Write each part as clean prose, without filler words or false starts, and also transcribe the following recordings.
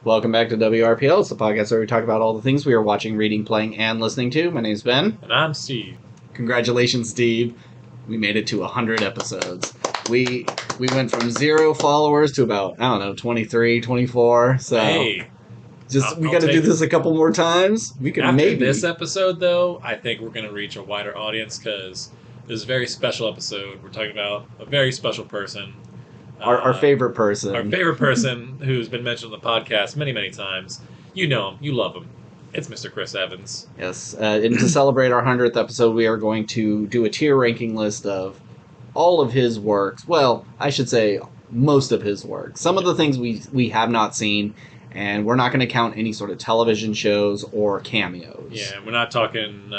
Welcome back to WRPL. It's the podcast where we talk about all the things we are watching, reading, playing, and listening to. My name's Ben. And I'm Steve. Congratulations, Steve. We made it to 100 episodes. We went from 0 followers to about, 23, 24. So hey, we got to do this a couple more times. We could after maybe. This episode, though, I think we're going to reach a wider audience because this is a very special episode. We're talking about a very special person. Our favorite person. Our favorite person who's been mentioned on the podcast many, many times. You know him. You love him. It's Mr. Chris Evans. Yes. And to celebrate our 100th episode, we are going to do a tier ranking list of all of his works. Well, I should say most of his work. Some of the things we have not seen, and we're not going to count any sort of television shows or cameos. Yeah, we're not talking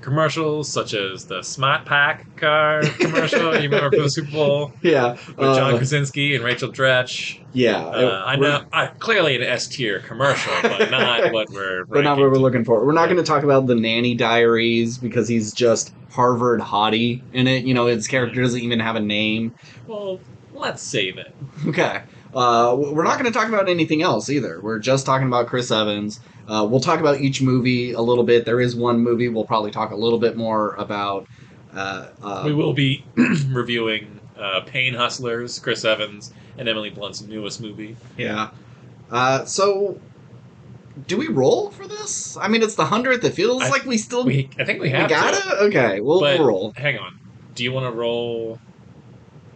commercials such as the Smart Pack car commercial you remember for the Super Bowl? Yeah. With John Krasinski and Rachel Dratch. Yeah. I know. Clearly an S-tier commercial, but not what we're looking for. We're not going to talk about the Nanny Diaries because he's just Harvard hottie in it. You know, his character doesn't even have a name. Well, let's save it. Okay. We're not going to talk about anything else either. We're just talking about Chris Evans. We'll talk about each movie a little bit. There is one movie we'll probably talk a little bit more about. We will be reviewing Pain Hustlers, Chris Evans, and Emily Blunt's newest movie. Yeah. So, do we roll for this? I mean, it's the 100th. It feels like we still... I think we have to. Okay, we'll roll. Hang on. Do you want to roll...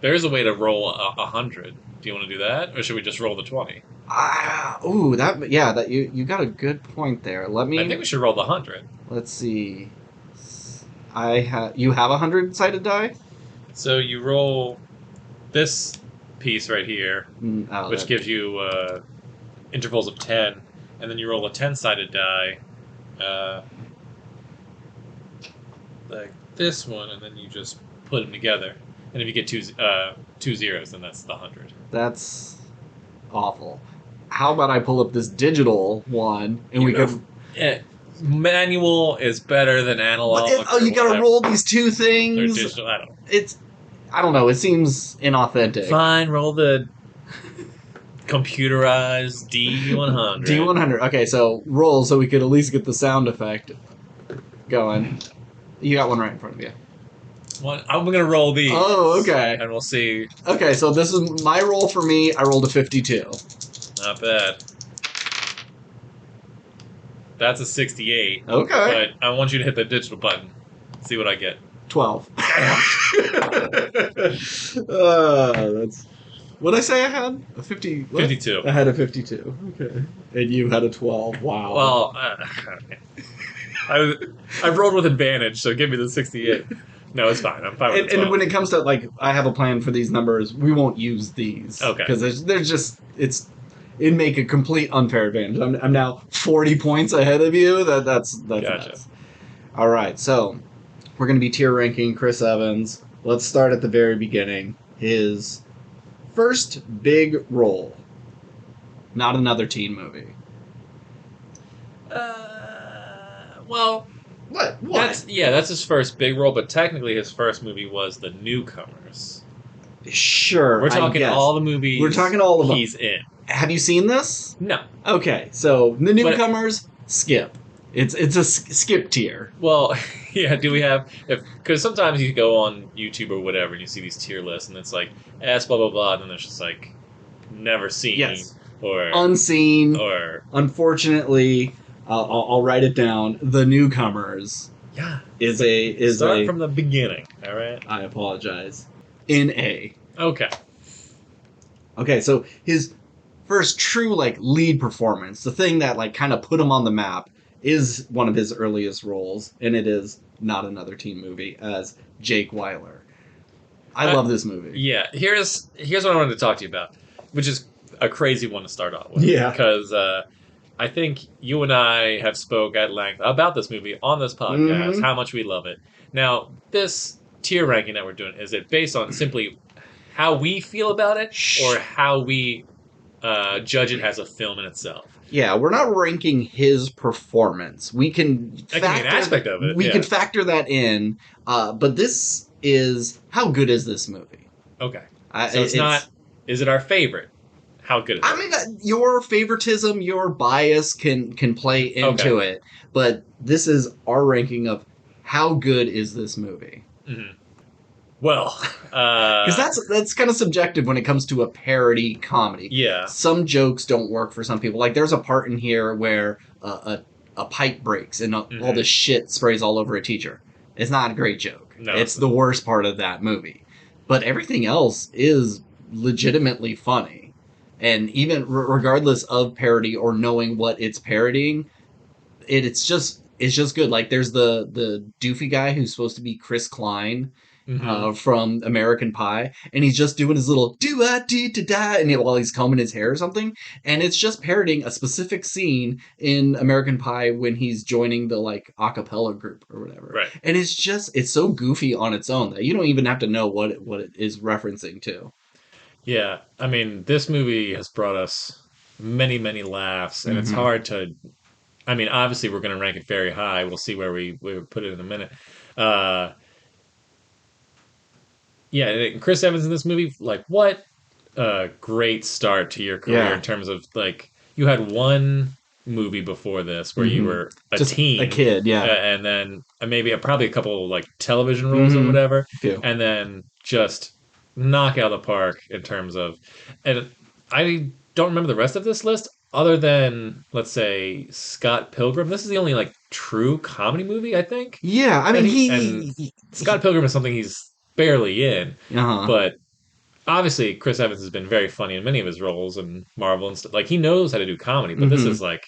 There is a way to roll 100. Do you want to do that, or should we just roll the 20? You got a good point there. I think we should roll the 100. Let's see. You have a 100-sided die? So you roll this piece right here, which gives you intervals of 10, and then you roll a 10-sided die, like this one, and then you just put them together. And if you get two zeros, then that's the 100. That's awful. How about I pull up this digital one and manual is better than analog. You gotta roll these two things. They're digital. I don't know. It seems inauthentic. Fine, roll the computerized D100. D100. Okay, so roll so we could at least get the sound effect going. You got one right in front of you. I'm going to roll these. Oh, okay. And we'll see. Okay, so this is my roll for me. I rolled a 52. Not bad. That's a 68. Okay. But I want you to hit the digital button. See what I get. 12. That's... What'd I say I had? A 50... What? 52. I had a 52. Okay. And you had a 12. Wow. Well, I've rolled with advantage, so give me the 68. No, it's fine. I'm fine with it. And when it comes to, I have a plan for these numbers, we won't use these. Okay. Because there's just, it'd make a complete unfair advantage. I'm now 40 points ahead of you. That's gotcha. Nuts. All right, so we're going to be tier ranking Chris Evans. Let's start at the very beginning. His first big role. Not another teen movie. Well... What? That's his first big role, but technically his first movie was The Newcomers. Sure, we're talking all the movies. We're talking all of them. He's in. Have you seen this? No. Okay, so The Newcomers, skip. It's a skip tier. Well, yeah. Do we have? Because sometimes you go on YouTube or whatever and you see these tier lists, and it's like S blah blah blah, and then there's just like never seen, yes, or unseen, or unfortunately. I'll write it down. The Newcomers. Yeah. Start from the beginning. All right. I apologize. In A. Okay. Okay, so his first true lead performance, the thing that kind of put him on the map, is one of his earliest roles, and it is Not Another Teen Movie as Jake Weiler. I love this movie. Yeah. Here's what I wanted to talk to you about, which is a crazy one to start off with. Yeah. Because I think you and I have spoke at length about this movie on this podcast, how much we love it. Now, this tier ranking that we're doing, is it based on simply how we feel about it, or how we judge it as a film in itself? Yeah, we're not ranking his performance. We can... That can be an aspect of it. We can factor that in, but this is... How good is this movie? Okay. So it's not... Is it our favorite? how good it I is. mean, your favoritism, your bias can play into Okay. it, but this is our ranking of how good is this movie? Hmm. Well, Because that's kind of subjective when it comes to a parody comedy. yeah. Some jokes don't work for some people. Like there's a part in here where a pipe breaks and all Hmm. this shit sprays all over a teacher. It's not a great joke. No, It's it's the worst part of that movie. But everything else is legitimately funny. And even regardless of parody or knowing what it's parodying, it's just good. Like there's the doofy guy who's supposed to be Chris Klein hmm from American Pie, and he's just doing his little do a dee da da, and while he's combing his hair or something, and it's just parodying a specific scene in American Pie when he's joining the like a cappella group or whatever, right. and it's so goofy on its own that you don't even have to know what it is referencing to. Yeah, I mean, this movie has brought us many, many laughs, and it's Mm-hmm. hard to. I mean, obviously, we're going to rank it very high. We'll see where we put it in a minute. Uh, yeah, and Chris Evans in this movie, like, what a great start to your career in Yeah. terms of like you had one movie before this where you Mm-hmm. were a Just a teen, kid. Yeah. and then maybe probably a couple like television roles or Mm-hmm. whatever, Few. and then just knock out of the park in terms of. And I don't remember the rest of this list other than let's say Scott Pilgrim. This is the only like true comedy movie I think Yeah. I that mean, he and Scott Pilgrim is something he's barely in, uh-huh. but obviously Chris Evans has been very funny in many of his roles in Marvel and stuff. Like he knows how to do comedy, but this Mm-hmm. is like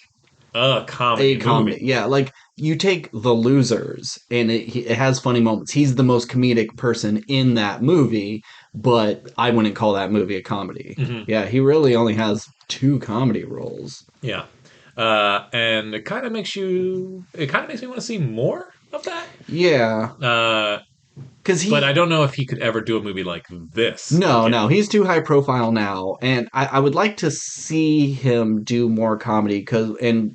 a A comedy comedy. movie. Yeah, like you take The Losers, and it has funny moments. He's the most comedic person in that movie, but I wouldn't call that movie a comedy. Hmm. Yeah, he really only has two comedy roles. Yeah, and it kind of makes you. It kind of makes me want to see more of that. Yeah, Uh, because but I he. don't know if he could ever do a movie like this No, again. no, he's too high profile now, and I would like to see him do more comedy. Because and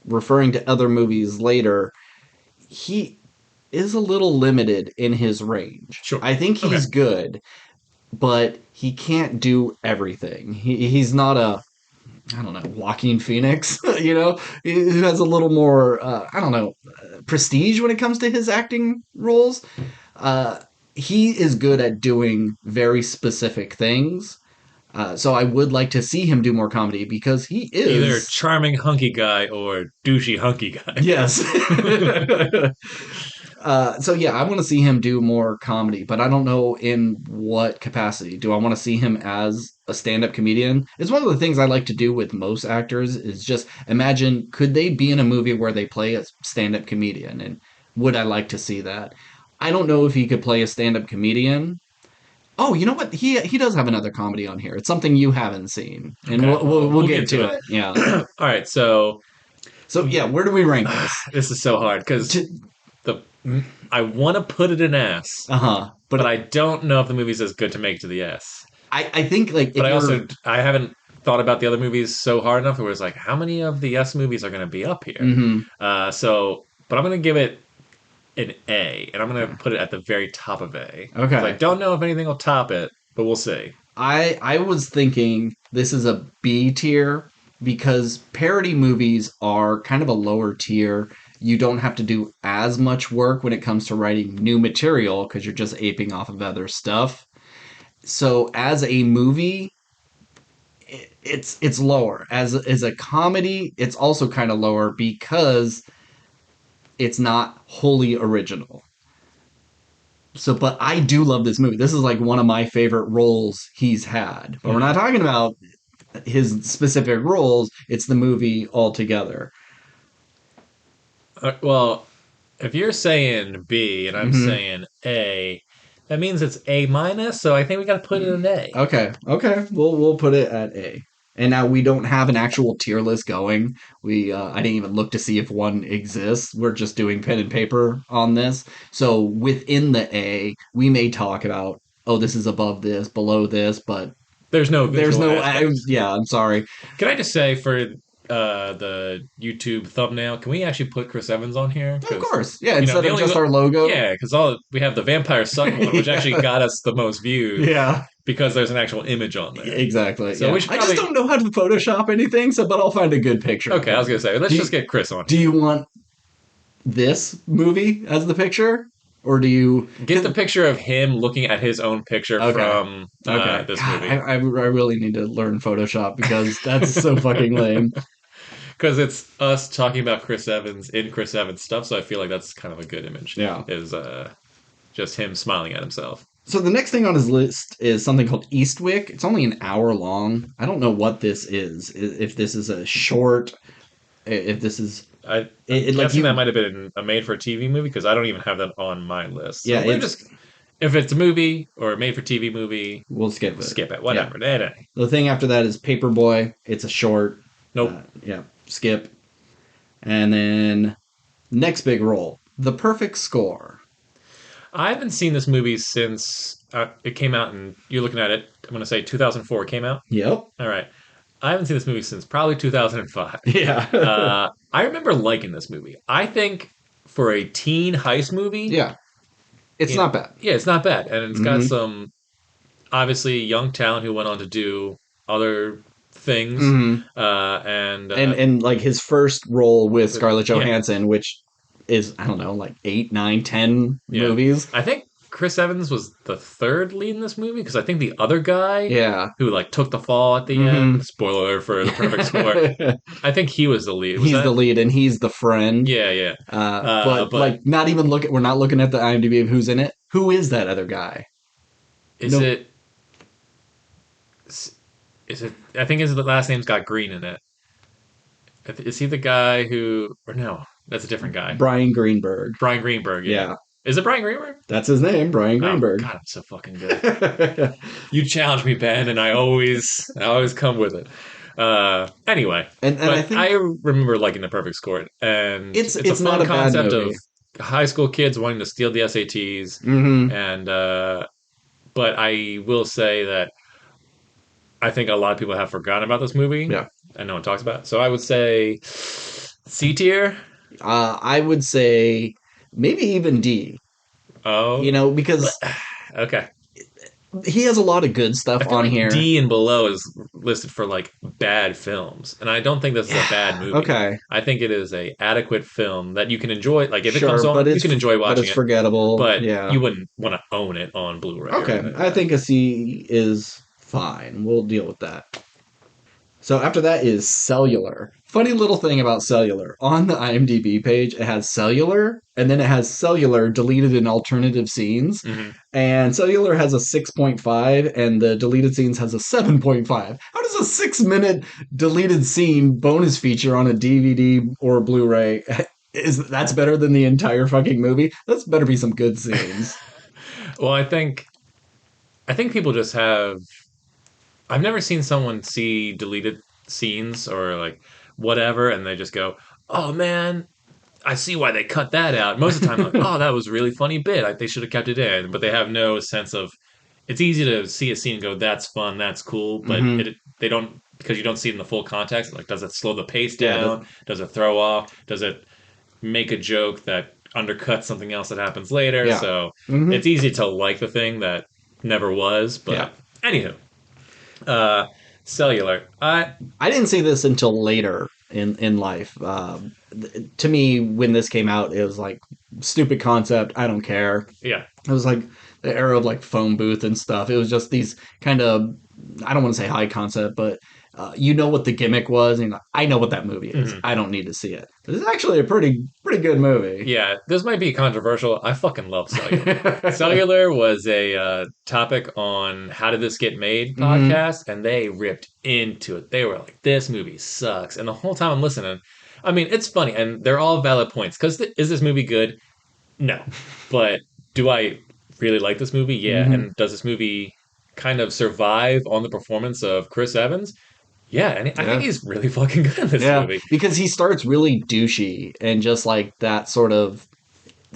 referring to other movies later, he is a little limited in his range. Sure. I think Okay. he's good, but he can't do everything. He's not a I don't know Joaquin Phoenix, who has a little more I don't know prestige when it comes to his acting roles. Uh, he is good at doing very specific things. So I would like to see him do more comedy because he Either is charming hunky guy or douchey hunky guy. yes. So yeah, I want to see him do more comedy, but I don't know in what capacity. Do I want to see him as a stand-up comedian? It's one of the things I like to do with most actors is just imagine could they be in a movie where they play a stand-up comedian, and would I like to see that? I don't know if he could play a stand-up comedian. Oh, you know what? He does have another comedy on here. It's something you haven't seen, and Okay. we'll Well, we'll we'll get get to to it. it. Yeah. All right. So So yeah, where do we rank this? this is so hard because the I want to put it in S, Uh huh. but But I don't know if the movie's as good to make it to the S. I think like But if I you're also I haven't thought about the other movies so hard enough. It was like, how many of the S movies are going to be up here? hmm But I'm going to give it an A, and I'm going to put it at the very top of A because I okay. don't know if anything will top it, but we'll see. I was thinking this is a B tier because parody movies are kind of a lower tier. You don't have to do as much work when it comes to writing new material because you're just aping off of other stuff. So as a movie, it's lower. As a comedy, it's also kind of lower because it's not wholly original. So, but I do love this movie. This is like one of my favorite roles he's had. But we're Hmm. not talking about his specific roles. It's the movie altogether. Well, if you're saying B and I'm Mm-hmm. saying A, that means it's A minus. So I think we got to put it in A. Okay, okay. We'll put it at A. And now we don't have an actual tier list going. We I didn't even look to see if one exists. We're just doing pen and paper on this. So within the A, we may talk about oh this is above this, below this, but There's no there's visual no. aspect. Yeah, I'm sorry. Can I just say for the YouTube thumbnail, can we actually put Chris Evans on here? Of Because course, yeah. the Instead of only just our logo. yeah, because all we have the Vampire Suck one, which actually Yeah, got us the most views. yeah. because there's an actual image on there. Exactly. So yeah. we should I just don't know how to Photoshop anything, but I'll find a good picture. Okay, I was gonna say let's just get Chris on. Do you want this movie as the picture, or do you get the picture of him looking at his own picture from this movie? I really need to learn Photoshop because that's so fucking lame. Because it's us talking about Chris Evans in Chris Evans stuff, so I feel like that's kind of a good image. Yeah, is just him smiling at himself. So the next thing on his list is something called Eastwick. It's only an hour long. I don't know what this is. If this is a short, if this is, I'm guessing that might have been a made-for-TV movie because I don't even have that on my list. So yeah, if it's a movie or a made-for-TV movie, we'll skip it. Skip it. Whatever. Yeah. The thing after that is Paperboy. It's a short. Nope. Skip. And then next big role, The Perfect Score. I haven't seen this movie since it came out, and you're looking at it. I'm going to say 2004 it came out. Yep. All right. I haven't seen this movie since probably 2005. Yeah. I remember liking this movie. I think for a teen heist movie, it's not bad. Yeah, it's not bad, and it's got some obviously young talent who went on to do other things, and like his first role with Scarlett Johansson, which is, I don't know, like 8, 9, 10 movies. I think Chris Evans was the third lead in this movie because I think the other guy who like took the fall at the end, spoiler for The Perfect Score, I think he was the lead. He's the lead and he's the friend. Yeah. But like not even we're not looking at the IMDb of who's in it. Who is that other guy? Is it I think his last name's got Green in it. Is he the guy who or no? That's a different guy. Brian Greenberg. Brian Greenberg, yeah. Is it Brian Greenberg? That's his name, Brian Greenberg. Oh, God, I'm so fucking good. You challenge me, Ben, and I always come with it. Anyway, and I remember liking The Perfect Score, and it's a fun not concept of high school kids wanting to steal the SATs, and but I will say that I think a lot of people have forgotten about this movie. Yeah, and no one talks about it. So I would say C tier. I would say maybe even D. Oh, because okay, he has a lot of good stuff on here. D and below is listed for like bad films, and I don't think this is a bad movie. Okay, I think it is a adequate film that you can enjoy. Like if it comes on, you can enjoy watching it. But it's forgettable. But you wouldn't want to own it on Blu-ray. Okay, I think a C is fine. We'll deal with that. So after that is Cellular. Funny little thing about Cellular. On the IMDb page, it has Cellular, and then it has Cellular deleted in alternative scenes. And Cellular has a 6.5, and the deleted scenes has a 7.5. How does a 6-minute deleted scene bonus feature on a DVD or Blu-ray, that's better than the entire fucking movie? That's better be some good scenes. Well, I think people just have... I've never seen someone see deleted scenes or like whatever, and they just go, "Oh man, I see why they cut that out." Most of the time, like, "Oh, that was a really funny bit. They should have kept it in." But they have no sense of. It's easy to see a scene and go, "That's fun, that's cool," but they don't, because you don't see it in the full context. Like, does it slow the pace down? Does it throw off? Does it make a joke that undercuts something else that happens later? Yeah. So it's easy to like the thing that never was. But anywho. Cellular. I didn't see this until later in life. To me, when this came out, it was like stupid concept. I don't care. Yeah, it was like the era of like phone booth and stuff. It was just these kind of, I don't want to say high concept, but what the gimmick was, and I know what that movie is. I don't need to see it. But it's actually a pretty good movie. Yeah, this might be controversial. I fucking love Cellular. Cellular was a topic on How Did This Get Made podcast, and they ripped into it. They were like, "This movie sucks," and the whole time I'm listening, I mean, it's funny, and they're all valid points. Because is this movie good? No, but do I really like this movie? Yeah, and does this movie kind of survive on the performance of Chris Evans? Yeah, and I think he's really fucking good in this movie. Because he starts really douchey and just like that sort of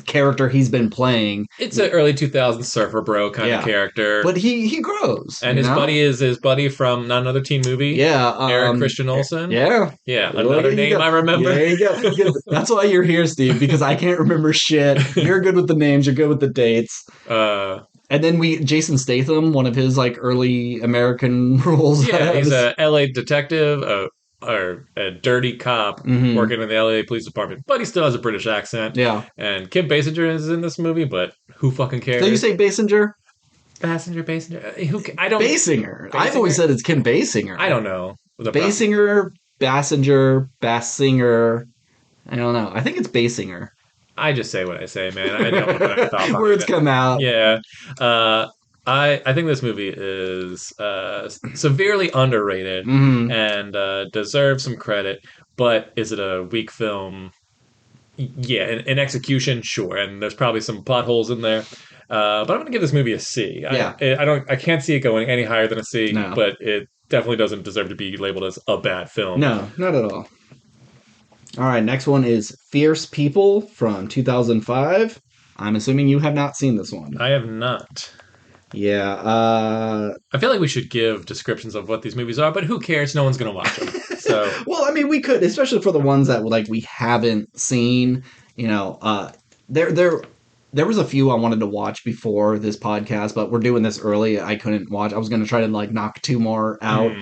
character he's been playing. It's an early 2000s surfer bro kind of character. But he grows. And his buddy is his buddy from Not Another Teen Movie. Yeah. Eric Christian Olsen. Yeah. Yeah, another name I remember. There you go. That's why you're here, Steve, because I can't remember shit. You're good with the names. You're good with the dates. And then Jason Statham, one of his like early American roles. Yeah, he's a LA detective, or a dirty cop Mm-hmm. working in the LA Police Department, but he still has a British accent. Yeah. And Kim Basinger is in this movie, but who fucking So you cares? say Basinger? Basinger. I don't. Basinger. I've always Basinger? said it's Kim Basinger. I don't know. Basinger, Bassinger, Bassinger. I don't know. I think it's Basinger. I just say what I say, man. I don't put any thought behind Words it. come out. Yeah. I think this movie is severely underrated Mm-hmm. and deserves some credit. But is it a weak film? Yeah, in execution, sure, and there's probably some plot holes in there. But I'm going to give this movie a C. Yeah. I can't see it going any higher than a C. No. But it definitely doesn't deserve to be labeled as a bad film. No, not at all. All right, next one is Fierce People from 2005. I'm assuming you have not seen this one. I have not. Yeah. I feel like we should give descriptions of what these movies are, but who cares? No one's going to watch them. So, well, I mean, we could, especially for the ones that like we haven't seen. You know, there was a few I wanted to watch before this podcast, but we're doing this early. I couldn't watch. I was going to try to like knock two more out.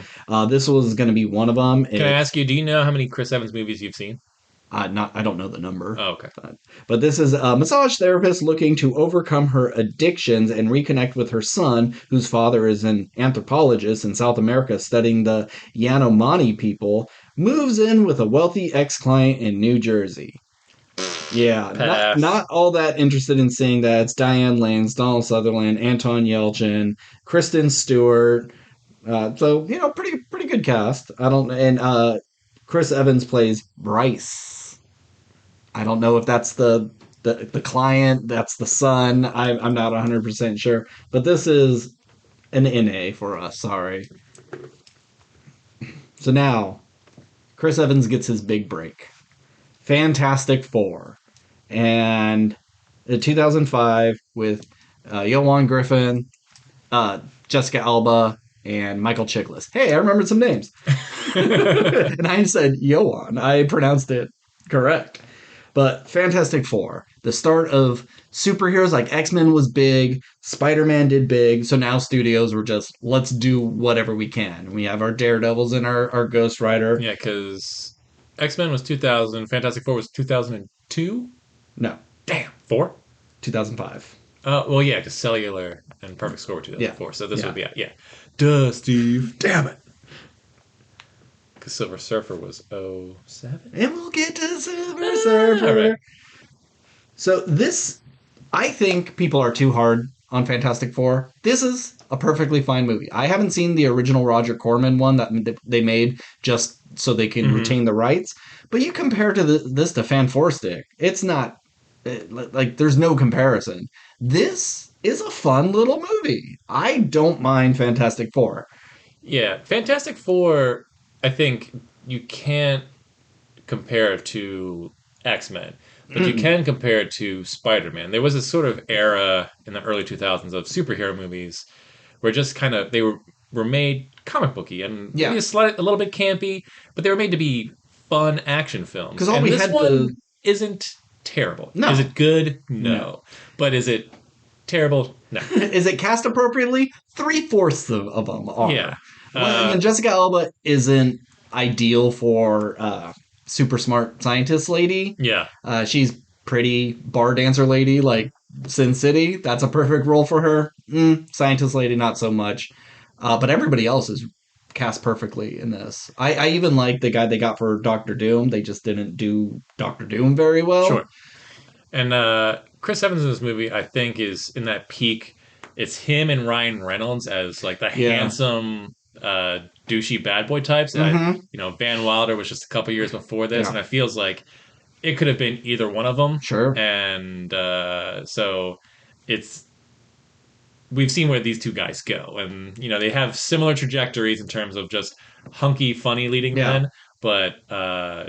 This was going to be one of them. Can I ask you? Do you know how many Chris Evans movies you've seen? I don't know the number. Oh, okay. But this is a massage therapist looking to overcome her addictions and reconnect with her son, whose father is an anthropologist in South America studying the Yanomami people, moves in with a wealthy ex-client in New Jersey. Yeah, not all that interested in seeing that. It's Diane Lane, Donald Sutherland, Anton Yelchin, Kristen Stewart. So, you know, pretty good cast. Chris Evans plays Bryce. I don't know if that's the client, that's the son. I'm not 100% sure. But this is an NA for us, sorry. So now, Chris Evans gets his big break. Fantastic Four. And in 2005 with Johan Griffin, Jessica Alba, and Michael Chiklis. Hey, I remembered some names. And I said Johan. I pronounced it correct. But Fantastic Four, the start of superheroes, like X-Men was big, Spider-Man did big, so now studios were just, let's do whatever we can. We have our Daredevils and our Ghost Rider. Yeah, because X-Men was 2000, Fantastic Four was 2002? No. Damn. 4? 2005. Well, yeah, because Cellular and Perfect Score were 2004, so this would be, yeah. Duh, Steve. Damn it. Because Silver Surfer was 07? And we'll get to Silver Surfer. Right. So this, I think people are too hard on Fantastic Four. This is a perfectly fine movie. I haven't seen the original Roger Corman one that they made just so they can retain the rights. But you compare this to Fan Four Stick, it's not, like, there's no comparison. This is a fun little movie. I don't mind Fantastic Four. Yeah, Fantastic Four, I think you can't compare it to X-Men, but you can compare it to Spider-Man. There was this sort of era in the early 2000s of superhero movies where just kind of they were made comic booky and maybe a little bit campy, but they were made to be fun action films. Because all we this had one isn't terrible. No. Is it good? No. But is it terrible? No. Is it cast appropriately? 3/4 of them are. Yeah. And Jessica Alba isn't ideal for super smart scientist lady. Yeah. She's pretty bar dancer lady like Sin City. That's a perfect role for her. Scientist lady, not so much. But everybody else is cast perfectly in this. I even like the guy they got for Doctor Doom. They just didn't do Doctor Doom very well. Sure. And Chris Evans in this movie, I think, is in that peak. It's him and Ryan Reynolds as like the handsome, douchey bad boy types. Van Wilder was just a couple years before this, and it feels like it could have been either one of them. Sure. And so we've seen where these two guys go, and they have similar trajectories in terms of just hunky, funny leading men. But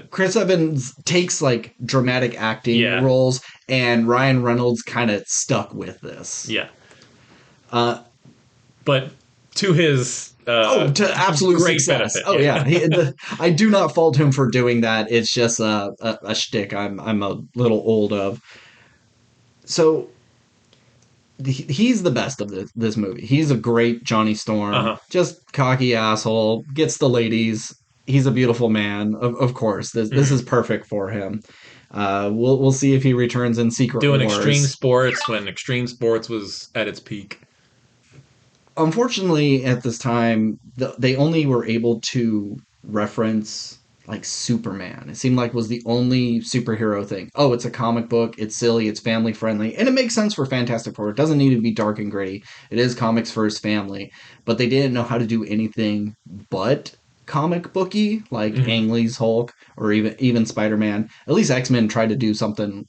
Chris Evans takes like dramatic acting roles, and Ryan Reynolds kind of stuck with this. Yeah. But to his to absolute great success. Benefit. I do not fault him for doing that. It's just a shtick I'm a little old of. So he's the best of this movie. He's a great Johnny Storm. Uh-huh. Just cocky asshole, gets the ladies. He's a beautiful man. Of course, this is perfect for him. We'll see if he returns in Secret Doing Wars. extreme sports when extreme sports was at its peak. Unfortunately, at this time, they only were able to reference like Superman. It seemed like was the only superhero thing. Oh, it's a comic book. It's silly. It's family friendly, and it makes sense for Fantastic Four. It doesn't need to be dark and gritty. It is comics first family, but they didn't know how to do anything but comic booky, like Ang Lee's Hulk or even Spider Man. At least X Men tried to do something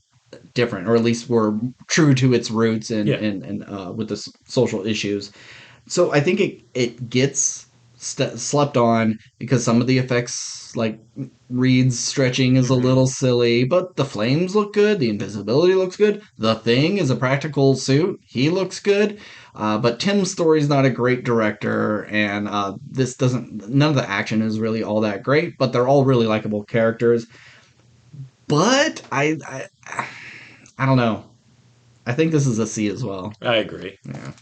different, or at least were true to its roots and with the social issues. So I think it gets slept on because some of the effects, like Reed's stretching, is a little silly, but the flames look good, the invisibility looks good, the Thing is a practical suit, he looks good, but Tim Story's not a great director, and this doesn't. None of the action is really all that great, but they're all really likable characters. But I don't know. I think this is a C as well. I agree. Yeah.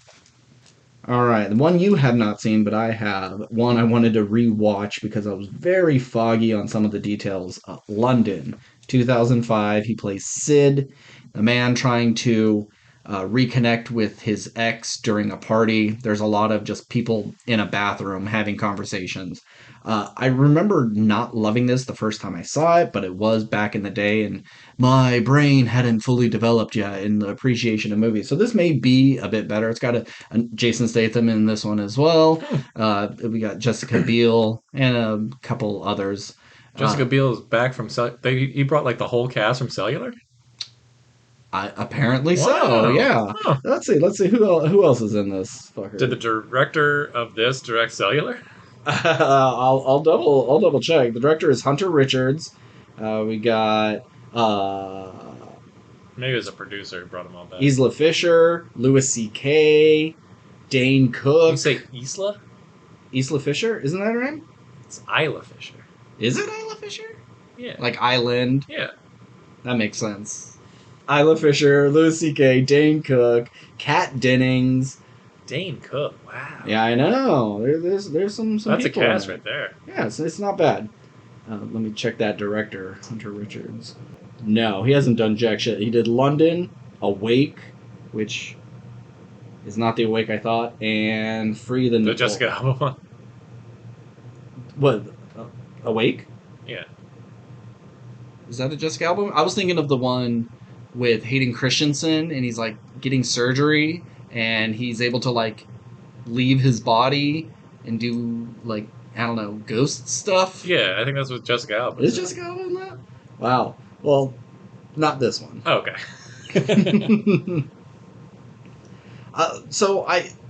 All right, the one you have not seen, but I have. One I wanted to rewatch because I was very foggy on some of the details. London, 2005. He plays Sid, a man trying to reconnect with his ex during a party. There's a lot of just people in a bathroom having conversations. I remember not loving this the first time I saw it, but it was back in the day, and my brain hadn't fully developed yet in the appreciation of movies. So this may be a bit better. It's got a Jason Statham in this one as well. We got Jessica Biel and a couple others. Jessica Biel is back from he brought like the whole cast from Cellular. Apparently so. Yeah. Huh. Let's see who else is in this fucker. Did the director of this direct Cellular? I'll double check. The director is Hunter Richards. We got maybe it was a producer who brought him all back. Isla Fisher, Louis C.K., Dane Cook. You say Isla? Isla Fisher? Isn't that her name? It's Isla Fisher. Is it Isla Fisher? Yeah. Like Island? Yeah. That makes sense. Isla Fisher, Louis C.K., Dane Cook, Kat Dennings. Dane Cook, wow. Yeah, I know. There's some That's a people cast right there. Yeah, it's not bad. Let me check that director, Hunter Richards. No, he hasn't done jack shit. He did London, Awake, which is not the Awake I thought, and Free the Jessica Alba one. What? Awake? Yeah. Is that a Jessica Alba? I was thinking of the one with Hayden Christensen, and he's like getting surgery, and he's able to like leave his body and do like, I don't know, ghost stuff. Yeah, I think that's what Jessica Alba is. Jessica Alba in that? Wow. Well, not this one. Oh, okay. So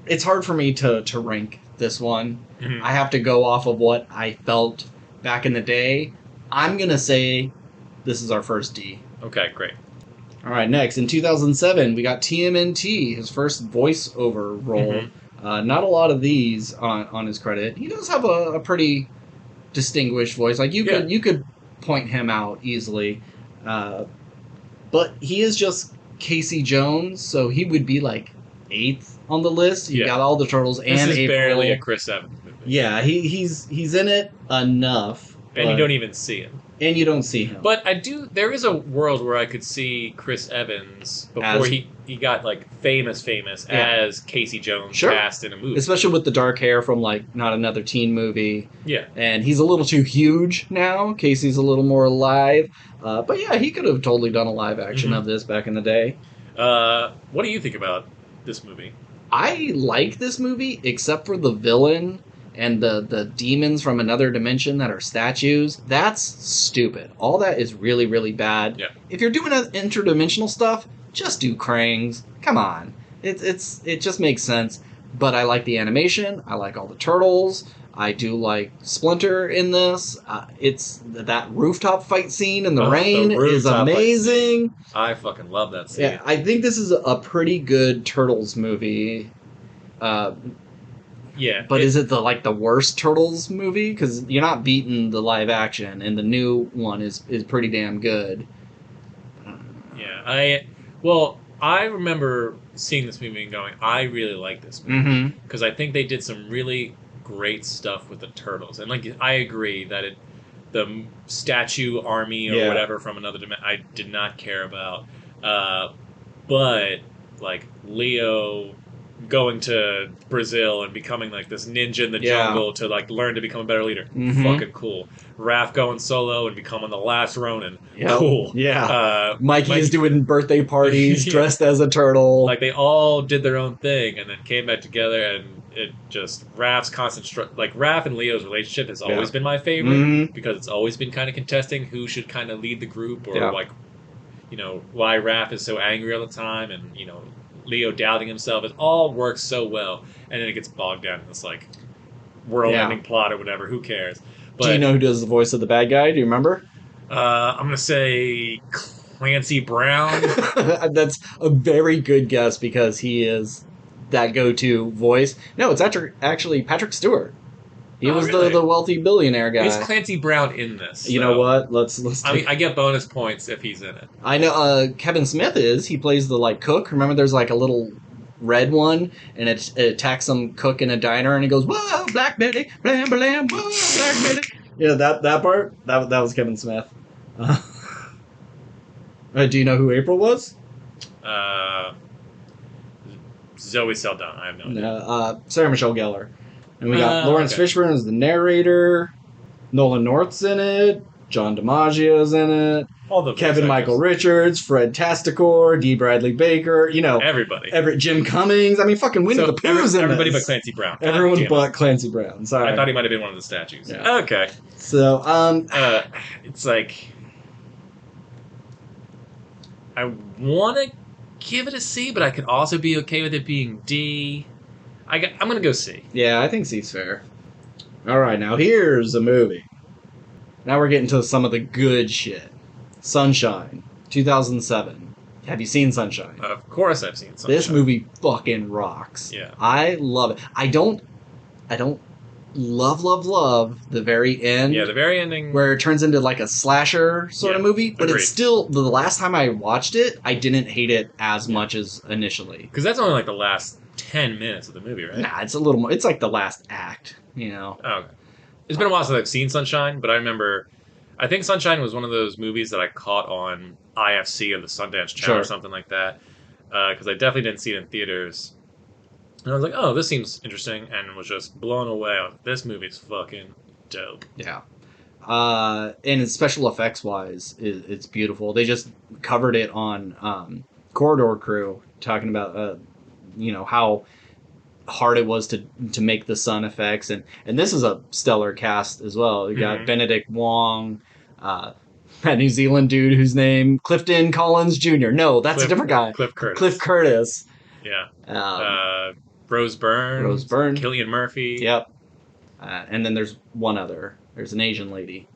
it's hard for me to rank this one. Mm-hmm. I have to go off of what I felt back in the day. I'm gonna say this is our first D. Okay, great. All right, next in 2007 we got TMNT, his first voiceover role. Mm-hmm. Not a lot of these on his credit. He does have a pretty distinguished voice. Like you could point him out easily, but he is just Casey Jones, so he would be like 8th on the list. You got all the turtles and this is April. barely a Chris Evans movie. Yeah, he's in it enough, and you don't even see him. And you don't see him. But there is a world where I could see Chris Evans before he got like famous as Casey Jones cast in a movie. Especially with the dark hair from like Not Another Teen Movie. Yeah. And he's a little too huge now. Casey's a little more alive. But yeah, he could have totally done a live action of this back in the day. What do you think about this movie? I like this movie, except for the villain and the demons from another dimension that are statues. That's stupid. All that is really, really bad. Yeah. If you're doing interdimensional stuff, just do Krangs. Come on. It just makes sense. But I like the animation. I like all the turtles. I do like Splinter in this. It's that rooftop fight scene in the rain is amazing. I fucking love that scene. Yeah, I think this is a pretty good Turtles movie. Yeah, but is it the worst Turtles movie? Because you're not beating the live action, and the new one is pretty damn good. Yeah, I remember seeing this movie and going, I really like this movie because I think they did some really great stuff with the turtles, and like I agree that the statue army or whatever from another dimension I did not care about, but like Leo going to Brazil and becoming like this ninja in the jungle to like learn to become a better leader. Fucking cool. Raph going solo and becoming the last Ronin. Cool. Yeah. Mikey's doing birthday parties dressed as a turtle. Like they all did their own thing and then came back together, and it just Raph's constant like Raph and Leo's relationship has always been my favorite because it's always been kind of contesting who should kind of lead the group, or like, you know, why Raph is so angry all the time, and you know, Leo doubting himself. It all works so well, and then it gets bogged down in this like world-ending plot or whatever. Who cares? But, do you know who does the voice of the bad guy? Do you remember? I'm gonna say Clancy Brown. That's a very good guess because he is that go-to voice. No, it's actually Patrick Stewart. He was really? the wealthy billionaire guy. Is Clancy Brown in this? You know what? Let's. I mean, I get bonus points if he's in it. I know. Kevin Smith is. He plays the like cook. Remember, there's like a little red one, and it attacks some cook in a diner, and he goes, "Whoa, Black Betty, blam blam, whoa, Black Betty." Yeah, that part. That was Kevin Smith. Do you know who April was? Zoe Saldana. I have no idea. No, Sarah Michelle Gellar. And we got Lawrence Fishburne as the narrator. Nolan North's in it. John DiMaggio's in it. All the Kevin Michael Richards, Fred Tastacore, D. Bradley Baker. You know, everybody. Jim Cummings. I mean, fucking Winnie the Pooh's in everybody this. but Clancy Brown. Everyone but Clancy Brown. Sorry, I thought he might have been one of the statues. Yeah. Okay. So, it's like I want to give it a C, but I could also be okay with it being D. I'm going to go C. Yeah, I think C's fair. All right, now here's a movie. Now we're getting to some of the good shit. Sunshine, 2007. Have you seen Sunshine? Of course I've seen Sunshine. This movie fucking rocks. Yeah. I love it. I don't love the very end. Yeah, the very ending. Where it turns into like a slasher sort of movie. But It's still, the last time I watched it, I didn't hate it as much as initially. Because that's only like the last 10 minutes of the movie, right? Nah, it's a little more, it's like the last act, you know? Oh, okay. It's been a while since I've seen Sunshine, but I think Sunshine was one of those movies that I caught on IFC or the Sundance Channel or something like that. Because I definitely didn't see it in theaters. And I was like, oh, this seems interesting, and was just blown away. This movie's fucking dope. Yeah. And special effects wise, it's beautiful. They just covered it on Corridor Crew, talking about you know, how hard it was to make the sun effects, and this is a stellar cast as well. You got Benedict Wong, that New Zealand dude whose name Clifton Collins Jr. No, that's a different guy. Cliff Curtis. Yeah. Rose Byrne. Cillian Murphy. Yep. And then there's one other. There's an Asian lady.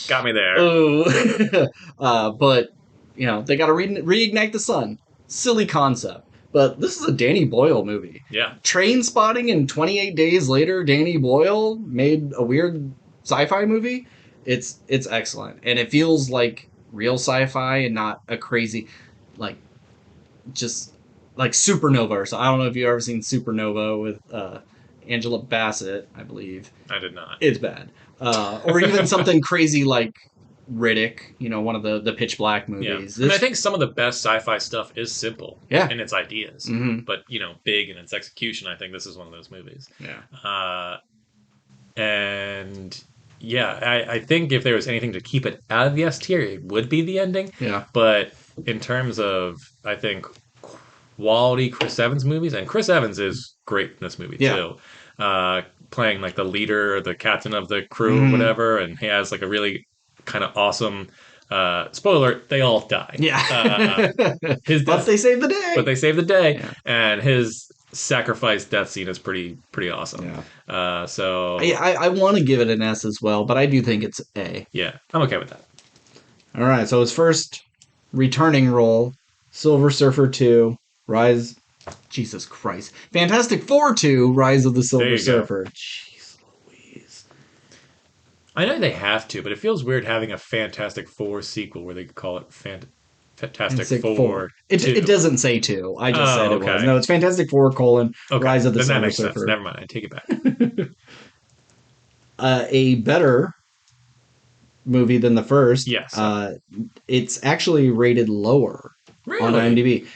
Got me there. Oh. But you know, they got to reignite the sun. Silly concept. But this is a Danny Boyle movie. Yeah. Train Spotting and 28 Days Later, Danny Boyle made a weird sci-fi movie. It's excellent. And it feels like real sci-fi and not a crazy, like, just like Supernova or so. I don't know if you've ever seen Supernova with Angela Bassett, I believe. I did not. It's bad. Or even something crazy like Riddick, you know, one of the Pitch Black movies. Yeah. I think some of the best sci-fi stuff is simple in its ideas, but, you know, big in its execution. I think this is one of those movies. Yeah. And yeah, I think if there was anything to keep it out of the S tier, it would be the ending. Yeah. But in terms of, I think, quality Chris Evans movies, and Chris Evans is great in this movie too. Playing like the leader, or the captain of the crew, or whatever, and he has like a really kind of awesome spoiler alert, they all die. Yeah. But they save the day. Yeah. And his sacrifice death scene is pretty awesome. Yeah. So I want to give it an S as well, but I do think it's A. Yeah, I'm okay with that. All right, so his first returning role, Silver Surfer 2, Rise... Jesus Christ. Fantastic Four 2, Rise of the Silver Surfer. Jeez Louise. I know they have to, but it feels weird having a Fantastic Four sequel where they call it Fantastic Fantastic Four. It doesn't say 2. I just said Oh, it was. okay. No, it's Fantastic Four: Okay, Rise of the then that Silver makes sense. Surfer. Never mind. I take it back. A better movie than the first. Yes. It's actually rated lower on Really? IMDb.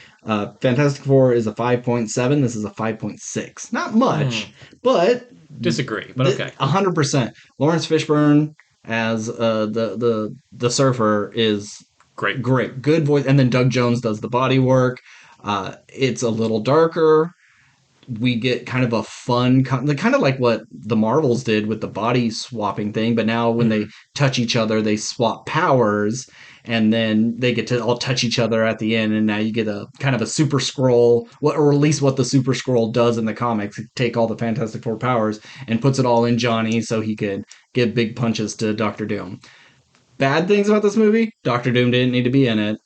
Fantastic Four is a 5.7. This is a 5.6. Not much, but Disagree, but okay. 100%. Lawrence Fishburne as the surfer is Great. good voice, and then Doug Jones does the body work. It's a little darker. We get kind of a fun, kind of like what the Marvels did with the body swapping thing, but now when they touch each other, they swap powers, and then they get to all touch each other at the end, and now you get a kind of a Super Scroll, or at least what the Super Scroll does in the comics, take all the Fantastic Four powers and puts it all in Johnny so he could give big punches to Doctor Doom. Bad things about this movie: Doctor Doom didn't need to be in it.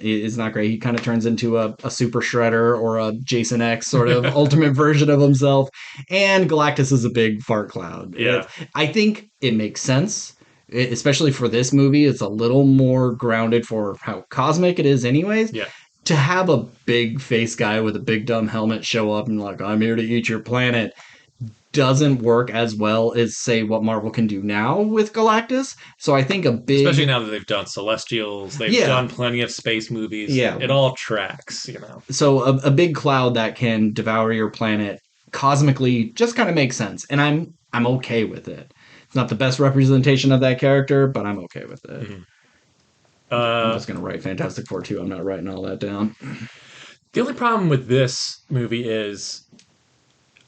It's not great. He kind of turns into a Super Shredder or a Jason X sort of ultimate version of himself. And Galactus is a big fart cloud. Yeah. I think it makes sense, especially for this movie. It's a little more grounded for how cosmic it is anyways. Yeah. To have a big face guy with a big dumb helmet show up and like, I'm here to eat your planet, doesn't work as well as, say, what Marvel can do now with Galactus. So I think a big... Especially now that they've done Celestials, they've done plenty of space movies. Yeah. It all tracks, you know. So a big cloud that can devour your planet cosmically just kind of makes sense. And I'm okay with it. It's not the best representation of that character, but I'm okay with it. Mm-hmm. I'm just going to write Fantastic Four 2. I'm not writing all that down. The only problem with this movie is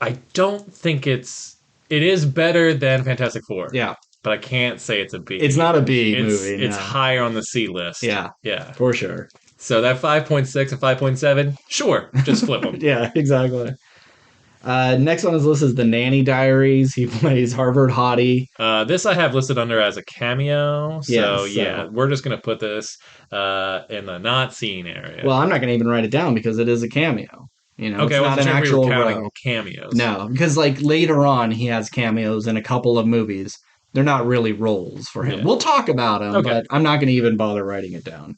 I don't think it is better than Fantastic Four. Yeah. But I can't say it's a B. It's not a B movie. It's higher on the C list. Yeah. Yeah. For sure. So that 5.6 and 5.7, sure, just flip them. Yeah, exactly. Next on his list is The Nanny Diaries. He plays Harvard hottie. This I have listed under as a cameo. So, yeah, we're just going to put this in the not seen area. Well, I'm not going to even write it down because it is a cameo. You know, okay, it's not an actual role. Cameos. No, because like later on he has cameos in a couple of movies. They're not really roles for him. Yeah. We'll talk about them, but I'm not going to even bother writing it down.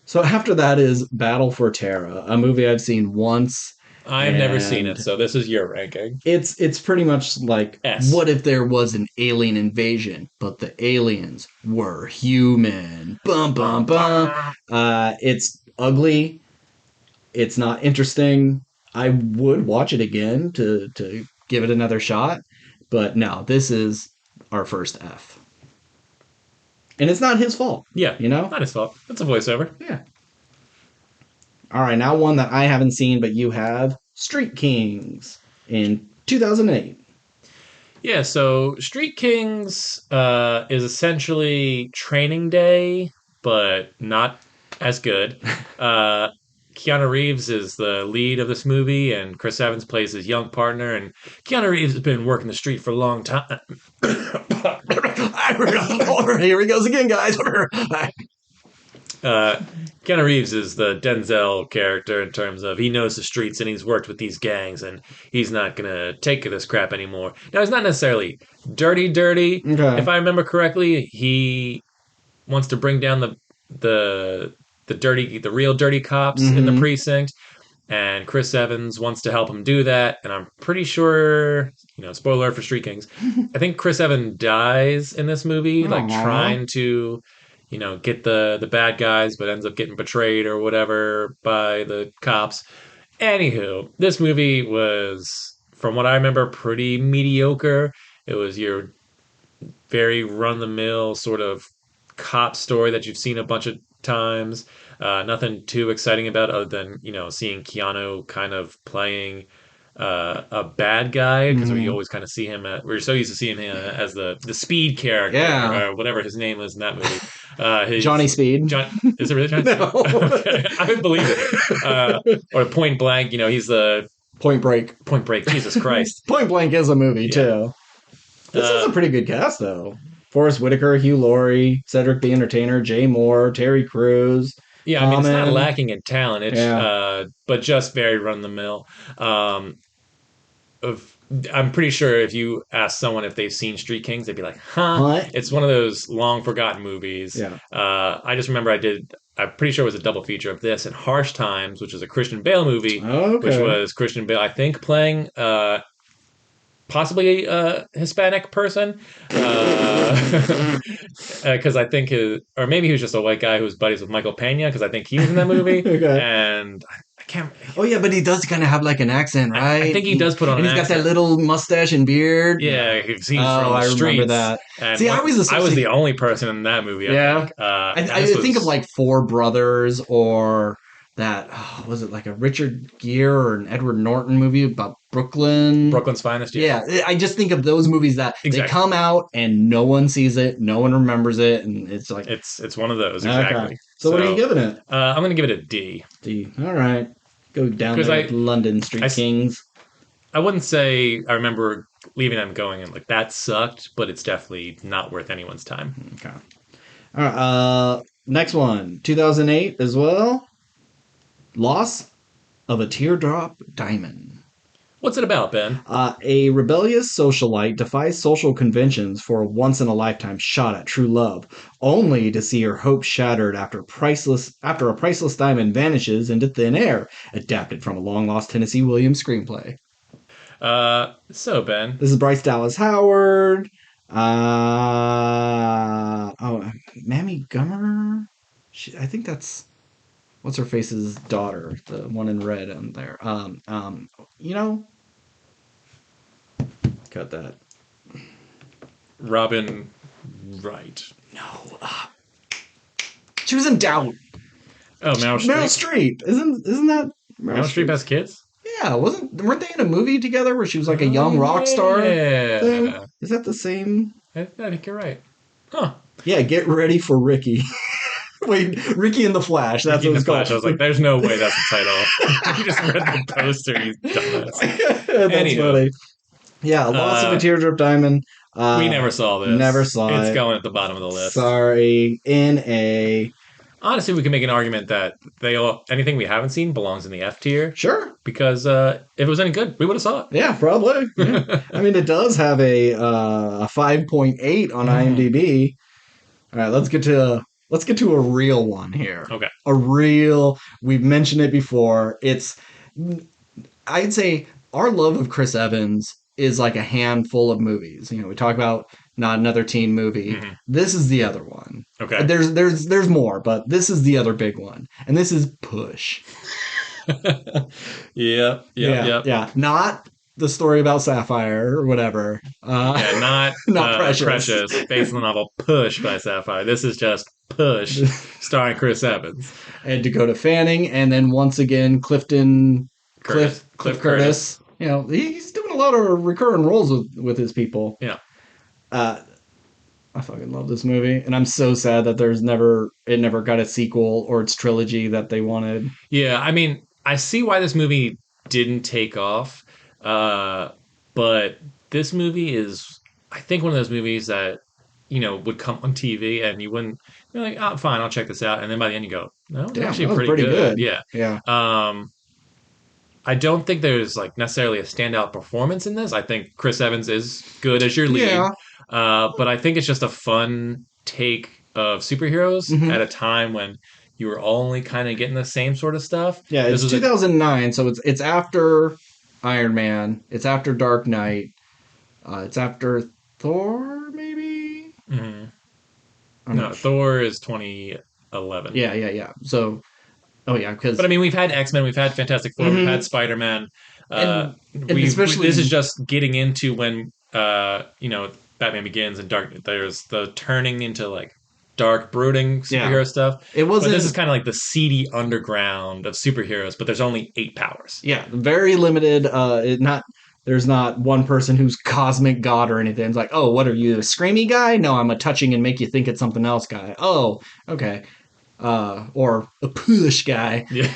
So after that is Battle for Terra, a movie I've seen once. I've never seen it, so this is your ranking. It's pretty much like, S. What if there was an alien invasion, but the aliens were human? Bum, bum, bum. It's ugly. It's not interesting. I would watch it again to give it another shot. But no, this is our first F. And it's not his fault. Yeah. You know? Not his fault. It's a voiceover. Yeah. All right, now one that I haven't seen, but you have. Street Kings in 2008. Yeah, so Street Kings is essentially Training Day, but not as good. Keanu Reeves is the lead of this movie, and Chris Evans plays his young partner, and Keanu Reeves has been working the street for a long time. Here he goes again, guys. Keanu Reeves is the Denzel character in terms of he knows the streets and he's worked with these gangs and he's not going to take this crap anymore. Now, he's not necessarily dirty. Okay. If I remember correctly, he wants to bring down the real dirty cops in the precinct, and Chris Evans wants to help him do that. And I'm pretty sure, spoiler for Street Kings, I think Chris Evans dies in this movie, like trying to, get the bad guys, but ends up getting betrayed or whatever by the cops. Anywho, this movie was, from what I remember, pretty mediocre. It was your very run-of-the-mill sort of cop story that you've seen a bunch of times. Nothing too exciting about it other than, seeing Keanu kind of playing a bad guy, because we always kind of see him we're so used to seeing him as the speed character, or whatever his name was in that movie. Johnny Speed. Is it really Johnny No. Speed? Okay. I would believe it. Or Point Blank, he's the... Point Break. Jesus Christ. Point Blank is a movie, too. This is a pretty good cast, though. Forrest Whitaker, Hugh Laurie, Cedric the Entertainer, Jay Moore, Terry Crews. Yeah, I mean, it's not lacking in talent, but just very run-of-the-mill. I'm pretty sure if you ask someone if they've seen Street Kings, they'd be like, huh? What? It's one of those long-forgotten movies. Yeah. I just remember I did I'm pretty sure it was a double feature of this and Harsh Times, which is a Christian Bale movie, Okay. which was Christian Bale, I think, playing possibly a Hispanic person, because I think or maybe he was just a white guy who was buddies with Michael Pena, because I think he was in that movie, Okay. and I can't. Oh yeah, but he does kind of have like an accent, right? I think he does put on and an he's got accent. that little mustache and beard. Yeah, he's from the I streets. remember that. And See, I was the only person in that movie. Yeah. I think of like Four Brothers or that, was it like a Richard Gere or an Edward Norton movie about Brooklyn? Brooklyn's Finest. Yeah, I just think of those movies that they come out and no one sees it, no one remembers it, and it's like it's one of those, exactly. Okay. So what are you giving it? I'm going to give it a D. D. All right, go down there with London Street Kings. I wouldn't say I remember leaving them going and like that sucked, but it's definitely not worth anyone's time. Okay. All right. Next one, 2008 as well. Loss of a Teardrop Diamond. What's it about, Ben? A rebellious socialite defies social conventions for a once-in-a-lifetime shot at true love, only to see her hopes shattered after a priceless diamond vanishes into thin air. Adapted from a long-lost Tennessee Williams screenplay. So, Ben. This is Bryce Dallas Howard. Mammy Gummer? I think that's... What's her face's daughter? The one in red on there. Cut that. Robin Wright. No. She was in Doubt. Oh, Meryl Streep. Meryl Streep. Isn't that Meryl Streep has kids? Yeah, weren't they in a movie together where she was like a young rock star? Yeah. Is that the same? I think you're right. Huh. Yeah, get ready for Ricky. Wait, Ricky and the Flash. That's what it's called. I was like, there's no way that's the title. You just read the poster, you dumbass. That's funny. Yeah, Loss of a Teardrop Diamond. We never saw this. Never saw it. It's going at the bottom of the list. Sorry. NA. Honestly, we can make an argument that anything we haven't seen belongs in the F tier. Sure. Because if it was any good, we would have saw it. Yeah, probably. Yeah. I mean, it does have a 5.8 on IMDb. All right, let's get to a real one here. Okay. A real, we've mentioned it before. I'd say our love of Chris Evans is like a handful of movies. We talk about Not Another Teen Movie. Mm-hmm. This is the other one. Okay. There's more, but this is the other big one. And this is Push. Yeah. Not the story about Sapphire or whatever. Not Precious. Based on the novel Push by Sapphire. This is just Push, starring Chris Evans. And Dakota Fanning, and then once again, Cliff Curtis. He's doing a lot of recurring roles with his people. Yeah. I fucking love this movie, and I'm so sad that it never got a sequel or its trilogy that they wanted. Yeah, I mean, I see why this movie didn't take off, but this movie is, I think, one of those movies that would come on TV and you wouldn't. You're like, oh, fine, I'll check this out, and then by the end you go, no, it's actually pretty good. Yeah. I don't think there's like necessarily a standout performance in this. I think Chris Evans is good as your lead. Yeah. But I think it's just a fun take of superheroes at a time when you were only kind of getting the same sort of stuff. Yeah, it's 2009, so it's after Iron Man. It's after Dark Knight. It's after Thor, maybe? Mm-hmm. No, Thor is 2011. Yeah. So... Oh yeah, but I mean, we've had X-Men, we've had Fantastic Four, we've had Spider-Man. Especially this is just getting into when Batman Begins and there's the turning into like dark, brooding superhero stuff. It wasn't. But this is kind of like the seedy underground of superheroes, but there's only 8 powers. Yeah, very limited. There's not one person who's cosmic god or anything. It's like, oh, what are you, a screamy guy? No, I'm a touching and make you think it's something else guy. Oh, okay. Or a push guy. Yeah.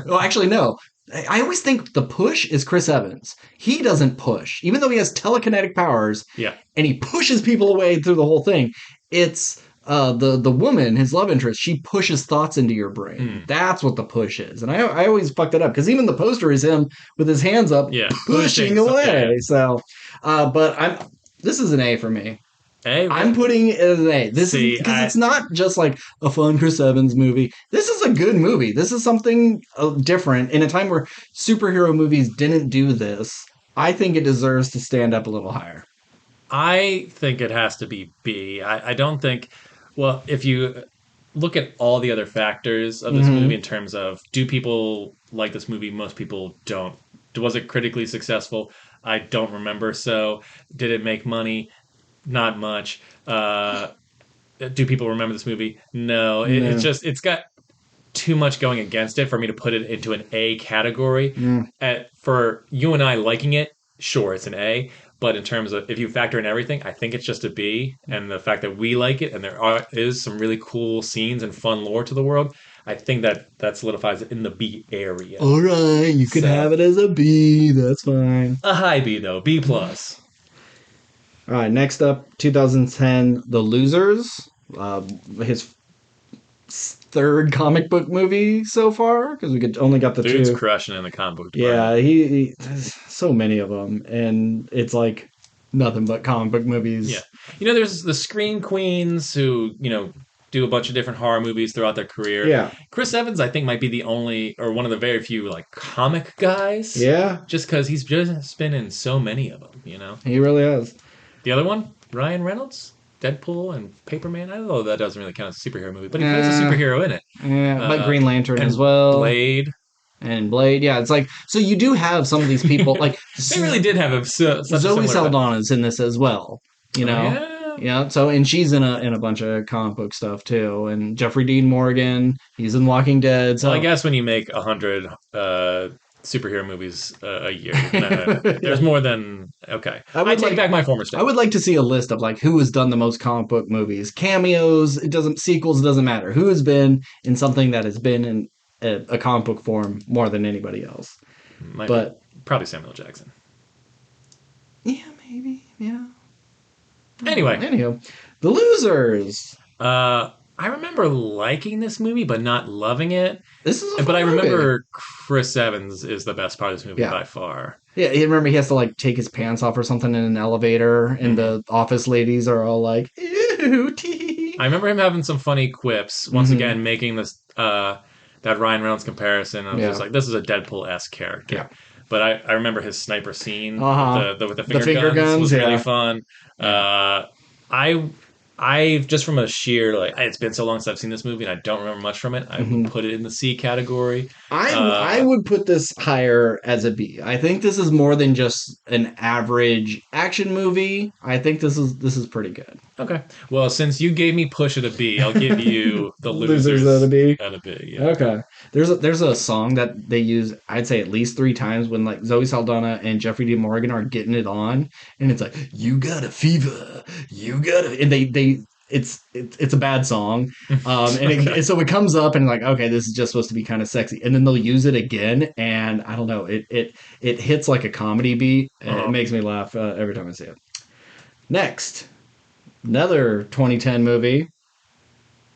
Well, actually, no. I always think the push is Chris Evans. He doesn't push, even though he has telekinetic powers. Yeah. And he pushes people away through the whole thing. It's the woman, his love interest. She pushes thoughts into your brain. That's what the push is. And I always fucked it up because even the poster is him with his hands up, pushing away. So, but this is an A for me. A? I'm putting it as an A. This is because it's not just like a fun Chris Evans movie. This is a good movie. This is something different in a time where superhero movies didn't do this. I think it deserves to stand up a little higher. I think it has to be B. I don't think. Well, if you look at all the other factors of this movie in terms of do people like this movie? Most people don't. Was it critically successful? I don't remember. So, did it make money? Not much. Do people remember this movie? No. It's No. just it's got too much going against it for me to put it into an A category. For you and I liking it, sure, it's an A. But in terms of if you factor in everything, I think it's just a B. And the fact that we like it and is some really cool scenes and fun lore to the world, I think that solidifies it in the B area. All right, you can have it as a B. That's fine. A high B though, B plus. All right, next up, 2010, The Losers. His third comic book movie so far because we only got the Dude's two. crushing in the comic book Yeah, department. he there's so many of them, and it's like nothing but comic book movies. Yeah, there's the Scream Queens who do a bunch of different horror movies throughout their career. Yeah, Chris Evans, I think, might be the only or one of the very few like comic guys. Yeah, just because he's just been in so many of them. He really has. The other one, Ryan Reynolds. Deadpool and Paperman. I don't know that doesn't really count as a superhero movie, but he plays a superhero in it. Yeah, but Green Lantern as well. Blade. And Blade, yeah, it's like so you do have some of these people like they really did have Zoe Saldana's in this as well, Yeah, so and she's in a bunch of comic book stuff too, and Jeffrey Dean Morgan, he's in Walking Dead. So well, I guess when you make 100 superhero movies a year, there's more than okay. I take back my former statement. I would like to see a list of like who has done the most comic book movies, cameos. It doesn't sequels. It doesn't matter who has been in something that has been in a comic book form more than anybody else. Probably Samuel Jackson. Yeah, maybe. Yeah. Anyway, The Losers. I remember liking this movie, but not loving it. But I remember Chris Evans is the best part of this movie by far. Yeah, you remember he has to like take his pants off or something in an elevator, and the office ladies are all like, "Ew, tee." I remember him having some funny quips. Once again, making this that Ryan Reynolds comparison. I was just like, this is a Deadpool-esque character. Yeah. But I remember his sniper scene with the finger guns was really fun. I just from a sheer it's been so long since I've seen this movie and I don't remember much from it. I would put it in the C category. I would put this higher as a B. I think this is more than just an average action movie. I think this is pretty good. Okay. Well, since you gave me Push at a B, I'll give you The Losers at a B. At a B. Yeah. Okay. There's a song that they use I'd say at least 3 times when like Zoe Saldana and Jeffrey Dean Morgan are getting it on, and it's like you got a fever, and it's a bad song, and so it comes up and like okay this is just supposed to be kind of sexy, and then they'll use it again, and I don't know it hits like a comedy beat, and it makes me laugh every time I see it. Next. Another 2010 movie,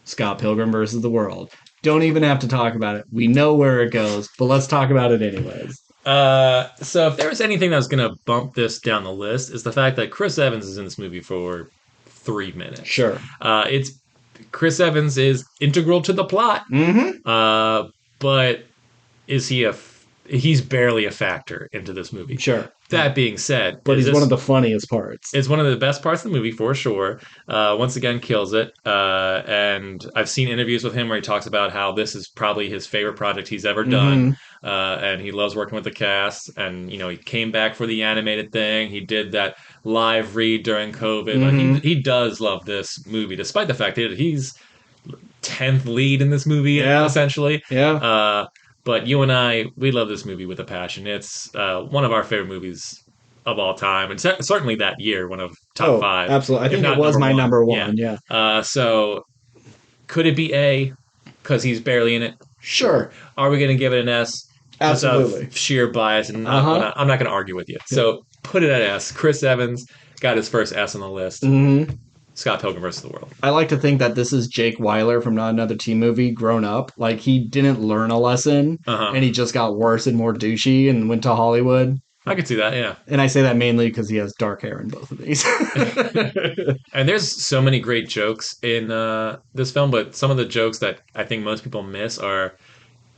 Scott Pilgrim versus the World. Don't even have to talk about it. We know where it goes, but let's talk about it anyways. So if there was anything that was going to bump this down the list, is the fact that Chris Evans is in this movie for 3 minutes. Sure. It's Chris Evans is integral to the plot. But is he's barely a factor into this movie. Sure. That being said, but he's one of the funniest parts. It's one of the best parts of the movie for sure. Once again, kills it. And I've seen interviews with him where he talks about how this is probably his favorite project he's ever done, and he loves working with the cast. And he came back for the animated thing. He did that live read during COVID. Like, he does love this movie, despite the fact that he's 10th lead in this movie, essentially. Yeah. But you and I, we love this movie with a passion. It's one of our favorite movies of all time, and certainly that year, one of top 5. Absolutely, I think it was my number one. Yeah. So, could it be A? Because he's barely in it. Sure. Are we going to give it an S? Absolutely. Sheer bias, and I'm not going to argue with you. Yeah. So put it at S. Chris Evans got his first S on the list. Scott Pilgrim vs. the World. I like to think that this is Jake Weiler from Not Another Teen Movie grown up. Like, he didn't learn a lesson, and he just got worse and more douchey and went to Hollywood. I could see that, yeah. And I say that mainly because he has dark hair in both of these. And there's so many great jokes in this film, but some of the jokes that I think most people miss are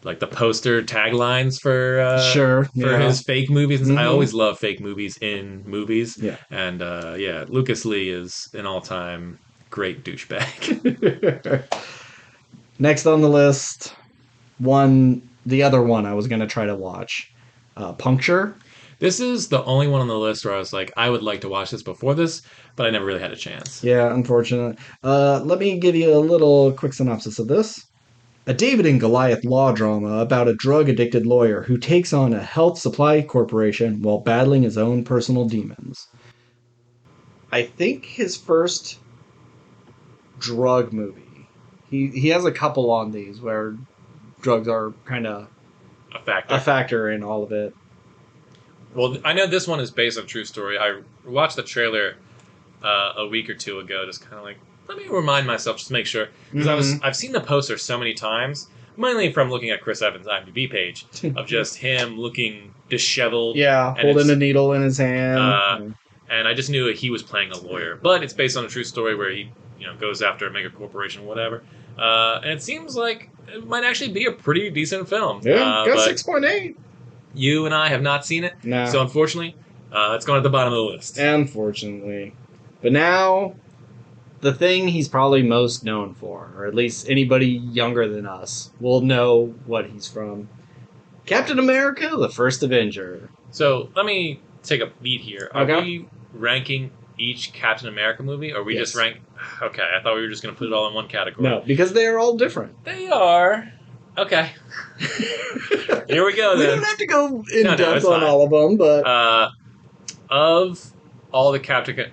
like the poster taglines Sure, for yeah. his fake movies. I Mm-hmm. always love fake movies in movies, Yeah. and yeah, Lucas Lee is an all-time great douchebag. Next on the list, the other one I was going to try to watch, Puncture. This is the only one on the list where I was like, I would like to watch this before this, but I never really had a chance. Yeah, unfortunate. Let me give you a little quick synopsis of this. A David and Goliath law drama about a drug-addicted lawyer who takes on a health supply corporation while battling his own personal demons. I think his first drug movie. He has a couple on these where drugs are kind of A factor. a factor in all of it. Well, I know this one is based on true story. I watched the trailer a week or two ago, just kind of like, let me remind myself just to make sure, because I've seen the poster so many times, mainly from looking at Chris Evans' IMDb page of just him looking disheveled. Yeah, holding a needle in his hand. And I just knew he was playing a lawyer, but it's based on a true story where he goes after a mega corporation or whatever. And it seems like it might actually be a pretty decent film. Yeah, got 6.8. You and I have not seen it, No. So unfortunately, it's gone at the bottom of the list. Unfortunately. But now, the thing he's probably most known for, or at least anybody younger than us, will know what he's from. Captain America, the first Avenger. So let me take a beat here. Are Okay. we ranking each Captain America movie, or we Yes. just rank... Okay, I thought we were just going to put it all in one category. No, because they are all different. They are. Okay. Here we go, We then. don't have to go in No, depth it's on fine. all of them, but... Of all the Captain...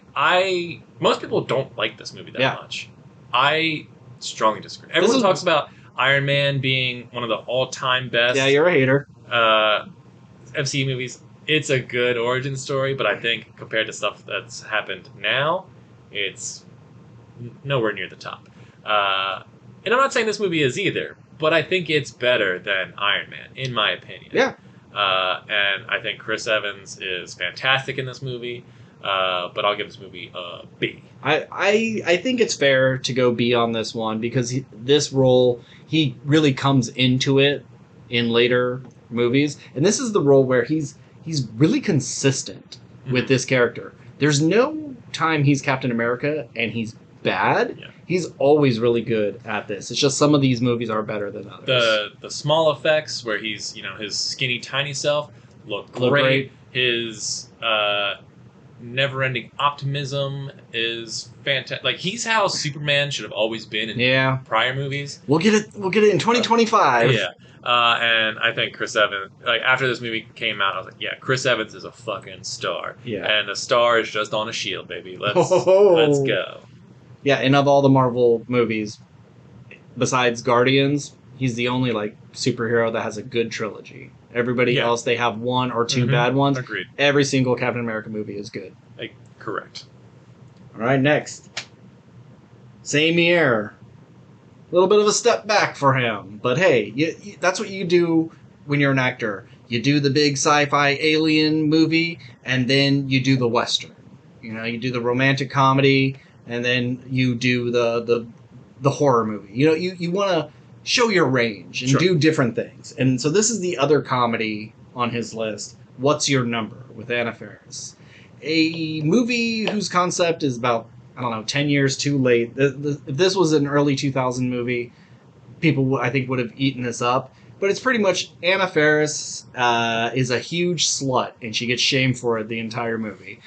Most people don't like this movie that Yeah. much. I strongly disagree. Everyone talks about Iron Man being one of the all-time best Yeah, you're a hater. MCU movies. It's a good origin story, but I think compared to stuff that's happened now, it's nowhere near the top. And I'm not saying this movie is either, but I think it's better than Iron Man, in my opinion. Yeah. And I think Chris Evans is fantastic in this movie, but I'll give this movie a B. I think it's fair to go B on this one because this role, he really comes into it in later movies. And this is the role where he's really consistent with this character. There's no time he's Captain America and he's bad. Yeah. He's always really good at this. It's just some of these movies are better than others. The small effects where he's, his skinny, tiny self look great. Look great. His never-ending optimism is fantastic. Like, he's how Superman should have always been in prior movies. We'll get it in 2025. Yeah. And I think Chris Evans, like, after this movie came out, I was like, yeah, Chris Evans is a fucking star. Yeah. And a star is just on a shield, baby. Let's go. Yeah, and of all the Marvel movies, besides Guardians, he's the only, superhero that has a good trilogy. Everybody else, they have one or two bad ones. Agreed. Every single Captain America movie is good. Correct. All right, next. Same year. A little bit of a step back for him. But hey, that's what you do when you're an actor. You do the big sci-fi alien movie, and then you do the Western. You do the romantic comedy, and then you do the horror movie. You want to show your range and do different things. And so this is the other comedy on his list, What's Your Number, with Anna Faris. A movie whose concept is about, 10 years too late. If this was an early 2000 movie, people, I think, would have eaten this up. But it's pretty much Anna Faris is a huge slut, and she gets shamed for it the entire movie.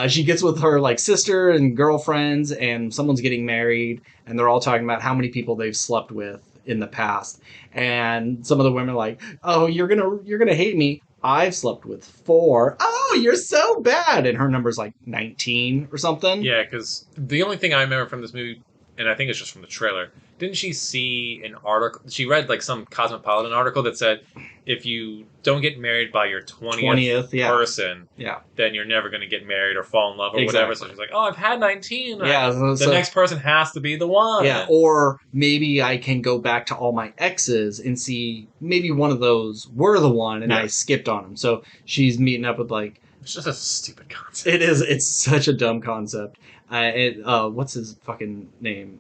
She gets with her sister and girlfriends, and someone's getting married, and they're all talking about how many people they've slept with in the past. And some of the women are like, "Oh, you're gonna hate me. I've slept with 4. Oh, you're so bad." And her number's 19 or something. Yeah, because the only thing I remember from this movie and I think it's just from the trailer. Didn't she see an article? She read like some Cosmopolitan article that said if you don't get married by your 20th, 20th, yeah. person, Yeah. then you're never going to get married or fall in love or whatever. So she's like, oh, I've had 19. Yeah. The next person has to be the one. Yeah. Or maybe I can go back to all my exes and see maybe one of those were the one and I skipped on them. So she's meeting up with like. It's just a stupid concept. It is. It's such a dumb concept. What's his fucking name?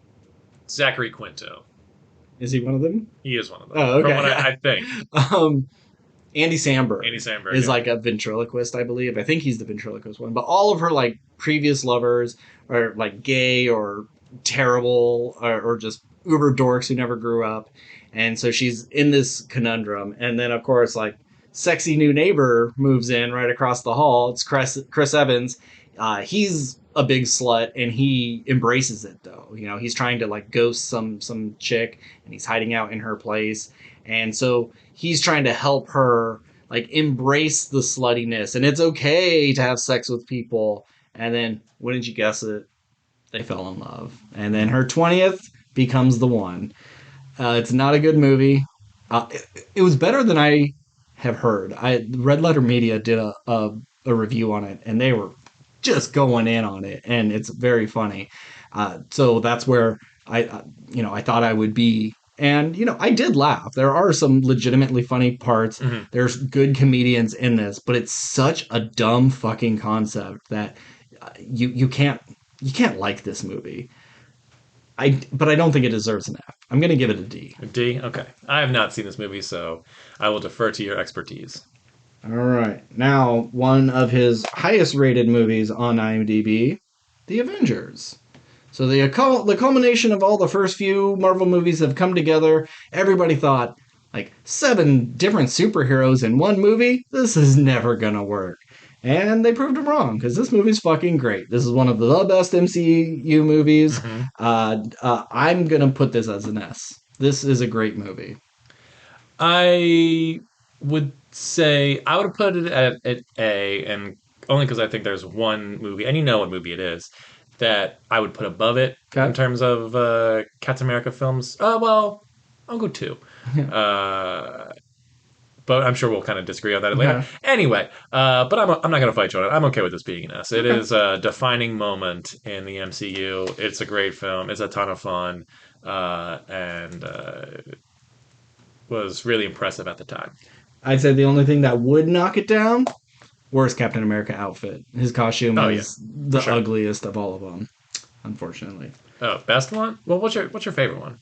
Zachary Quinto. Is he one of them? He is one of them. Oh, okay. From what I think. Andy Samberg. Andy Samberg is like a ventriloquist, I believe. I think he's the ventriloquist one. But all of her like previous lovers are like gay or terrible or just uber dorks who never grew up. And so she's in this conundrum. And then of course like sexy new neighbor moves in right across the hall. It's Chris Evans. He's a big slut and he embraces it though. You know, he's trying to like ghost some chick and he's hiding out in her place. And so he's trying to help her like embrace the sluttiness and it's okay to have sex with people. And then wouldn't you guess it? They fell in love. And then her 20th becomes the one. It's not a good movie. It was better than I have heard. Red Letter Media did a review on it and they were just going in on it, and it's very funny. So that's where I thought I would be, and I did laugh. There are some legitimately funny parts. Mm-hmm. There's good comedians in this, but it's such a dumb fucking concept that you can't like this movie. But I don't think it deserves an F. I'm going to give it a D. A D? Okay. I have not seen this movie, so I will defer to your expertise. All right. Now, one of his highest rated movies on IMDb, The Avengers. So the culmination of all the first few Marvel movies have come together. Everybody thought, like, 7 different superheroes in one movie? This is never going to work. And they proved them wrong, because this movie's fucking great. This is one of the best MCU movies. Mm-hmm. I'm going to put this as an S. This is a great movie. I would say I would have put it at A, and only because I think there's one movie, and you know what movie it is, that I would put above it in terms of Captain America films. Well, I'll go 2. But I'm sure we'll kind of disagree on that later. Anyway, but I'm not going to fight you on it. I'm okay with this being an S. It is a defining moment in the MCU. It's a great film. It's a ton of fun, and was really impressive at the time. I'd say the only thing that would knock it down, worst Captain America outfit. His costume is the ugliest of all of them, unfortunately. Oh, best one? Well, what's your favorite one?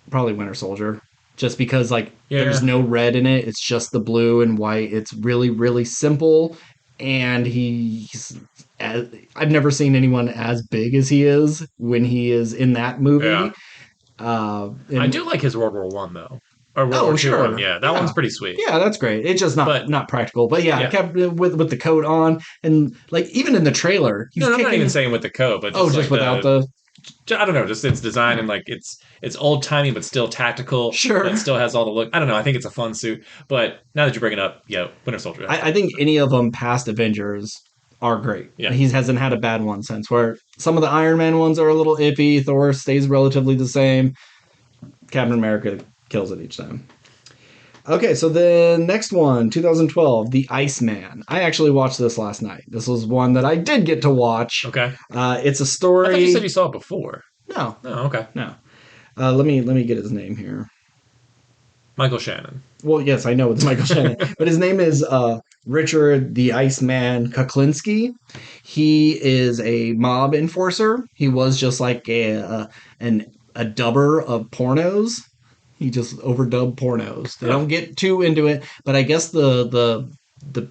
Probably Winter Soldier. Just because, there's no red in it. It's just the blue and white. It's really, really simple. And I've never seen anyone as big as he is when he is in that movie. Yeah. I do like his World War I, though. Or World War II sure. one. Yeah, that one's pretty sweet. Yeah, that's great. It's just not practical. But I kept with the coat on. And, even in the trailer. I'm not even saying with the coat. But just without the... I don't know, just its design and it's old timey but still tactical. Sure, it still has all the look. I don't know. I think it's a fun suit. But now that you bring it up, Winter Soldier. I think any of them past Avengers are great. Yeah, he hasn't had a bad one since. Where some of the Iron Man ones are a little iffy. Thor stays relatively the same. Captain America kills it each time. Okay, so the next one, 2012, The Iceman. I actually watched this last night. This was one that I did get to watch. Okay. It's a story... I thought you said you saw it before. No. Oh, okay. No. Let me get his name here. Michael Shannon. Well, yes, I know it's Michael Shannon. But his name is Richard the Iceman Kuklinski. He is a mob enforcer. He was just like a dubber of pornos. He just overdubbed pornos. They don't get too into it, but I guess the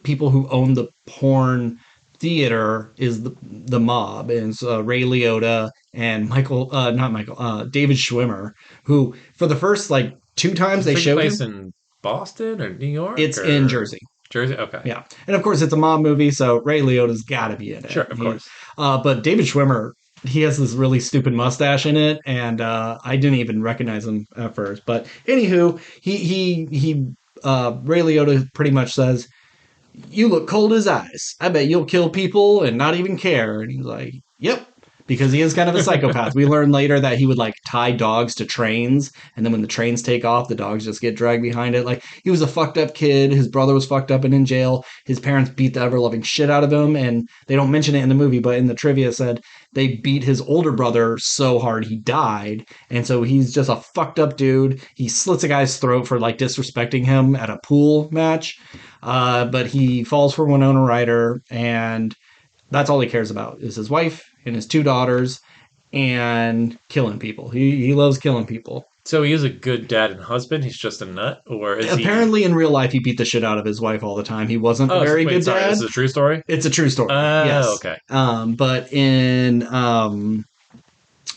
people who own the porn theater is the mob, and it's Ray Liotta and David Schwimmer, who for the first 2 times they showed place in Boston or New York. It's in Jersey. Jersey, okay. Yeah, and of course it's a mob movie, so Ray Liotta's got to be in it. Sure, of course. But David Schwimmer, he has this really stupid mustache in it, and I didn't even recognize him at first. But anywho, Ray Liotta pretty much says, "You look cold as ice. I bet you'll kill people and not even care." And he's like, "Yep." because he is kind of a psychopath. We learn later that he would like tie dogs to trains, and then when the trains take off, the dogs just get dragged behind it. Like he was a fucked up kid. His brother was fucked up and in jail. His parents beat the ever loving shit out of him, and they don't mention it in the movie, but in the trivia said they beat his older brother so hard he died, and so he's just a fucked up dude. He slits a guy's throat for like disrespecting him at a pool match, but he falls for Winona Ryder and that's all he cares about is his wife and his two daughters and killing people. He loves killing people. So he is a good dad and husband. He's just a nut, or is he? Apparently, in real life, he beat the shit out of his wife all the time. He wasn't a Oh, very wait, good sorry. dad. This is a true story. It's a true story. Oh, Yes. okay. But in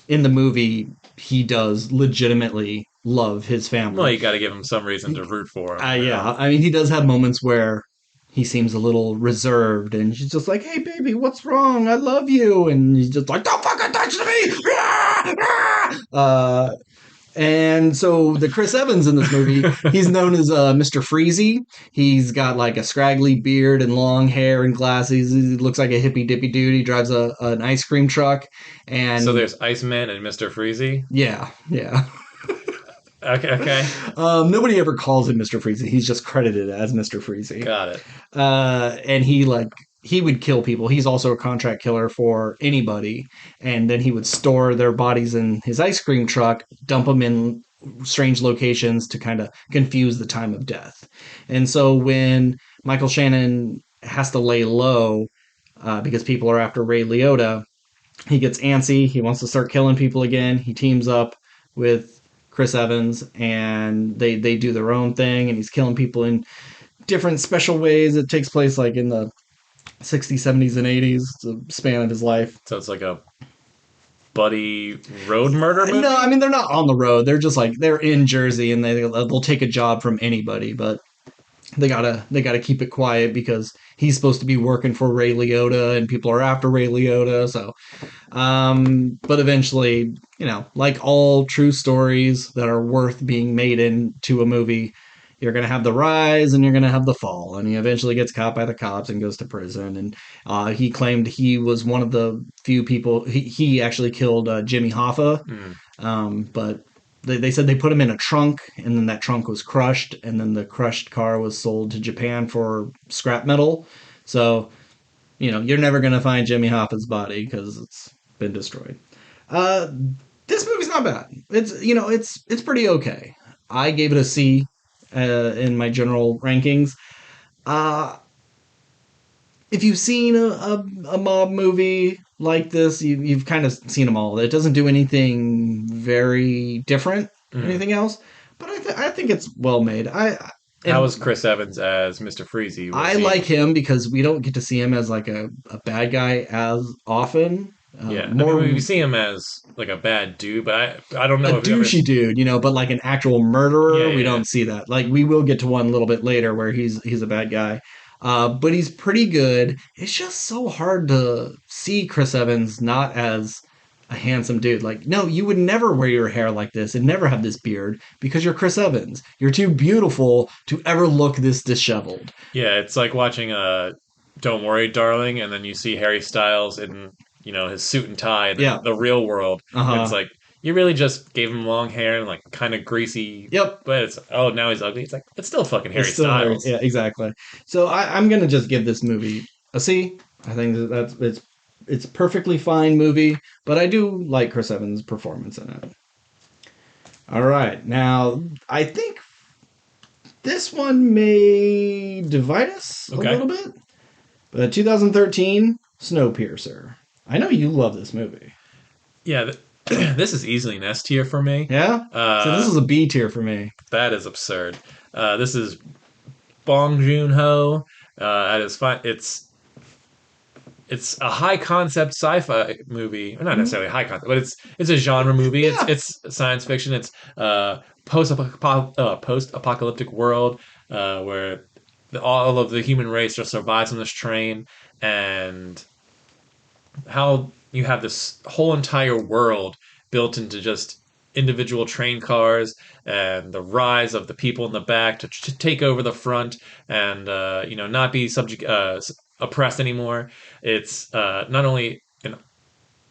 the movie, he does legitimately love his family. Well, you got to give him some reason to root for him. Yeah. I mean, he does have moments where he seems a little reserved, and she's just like, "Hey, baby, what's wrong? I love you," and he's just like, "Don't fucking touch me!" And so the Chris Evans in this movie, he's known as Mr. Freezy. He's got like a scraggly beard and long hair and glasses. He looks like a hippy dippy dude. He drives an ice cream truck. And so there's Iceman and Mr. Freezy. Yeah. Okay. Nobody ever calls him Mr. Freezy. He's just credited as Mr. Freezy. Got it. And he would kill people. He's also a contract killer for anybody. And then he would store their bodies in his ice cream truck, dump them in strange locations to kind of confuse the time of death. And so when Michael Shannon has to lay low because people are after Ray Liotta, he gets antsy. He wants to start killing people again. He teams up with Chris Evans and they do their own thing, and he's killing people in different special ways. It takes place like in the 60s, 70s, and 80s, the span of his life. So it's like a buddy road murder movie? No, I mean, they're not on the road. They're just like, they're in Jersey, and they'll take a job from anybody, but they gotta keep it quiet because he's supposed to be working for Ray Liotta, and people are after Ray Liotta, so... but eventually, like all true stories that are worth being made into a movie, you're going to have the rise and you're going to have the fall. And he eventually gets caught by the cops and goes to prison. And he claimed he was one of the few people. He actually killed Jimmy Hoffa. But they said they put him in a trunk, and then that trunk was crushed, and then the crushed car was sold to Japan for scrap metal. So, you're never going to find Jimmy Hoffa's body because it's been destroyed. This movie's not bad. It's pretty okay. I gave it a C in my general rankings. If you've seen a mob movie like this, you've kind of seen them all. It doesn't do anything very different, anything else, but I think it's well made. How was Chris Evans as Mr. Freezy? I like him because we don't get to see him as like a bad guy as often. We see him as like a bad dude, but I don't know a douchey dude, but like an actual murderer, we don't see that. Like we will get to one a little bit later where he's a bad guy, but he's pretty good. It's just so hard to see Chris Evans not as a handsome dude. Like, no, you would never wear your hair like this and never have this beard because you're Chris Evans. You're too beautiful to ever look this disheveled. Yeah, it's like watching Don't Worry, Darling, and then you see Harry Styles in his suit and tie in the real world. It's like, you really just gave him long hair and like kind of greasy. Yep. But it's, now he's ugly. It's like, it's still fucking Harry Styles. Yeah, exactly. So I'm going to just give this movie a C. I think it's perfectly fine movie, but I do like Chris Evans' performance in it. All right. Now, I think this one may divide us a little bit. But 2013, Snowpiercer. I know you love this movie. Yeah, this is easily an S tier for me. Yeah? So this is a B tier for me. That is absurd. This is Bong Joon-ho at his fine. It's a high concept sci-fi movie. Not necessarily high concept, but it's a genre movie. Yeah. It's science fiction. It's post-apocalyptic world where all of the human race just survives on this train, and how you have this whole entire world built into just individual train cars, and the rise of the people in the back to take over the front and not be oppressed anymore. It's not only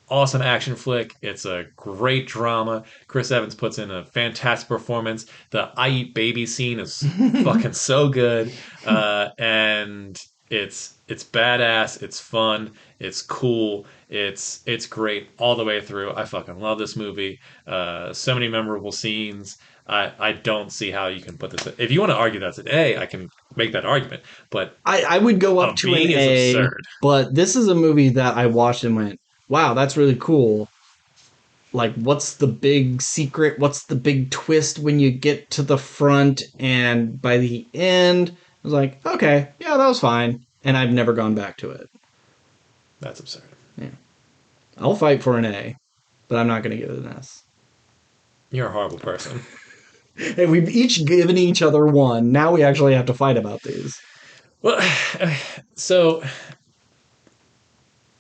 awesome action flick. It's a great drama. Chris Evans puts in a fantastic performance. The I Eat Baby scene is fucking so good. And it's badass. It's fun. It's cool. It's great all the way through. I fucking love this movie. So many memorable scenes. I don't see how you can put this. If you want to argue that's an A, I can make that argument. But I would go a up to an B is A, absurd. but this is a movie that I watched and went, wow, that's really cool. Like, what's the big secret? What's the big twist when you get to the front? And by the end, I was like, okay, yeah, that was fine. And I've never gone back to it. That's absurd. Yeah. I'll fight for an A, but I'm not going to give it an S. You're a horrible person. Hey, we've each given each other one. Now we actually have to fight about these. Well, so,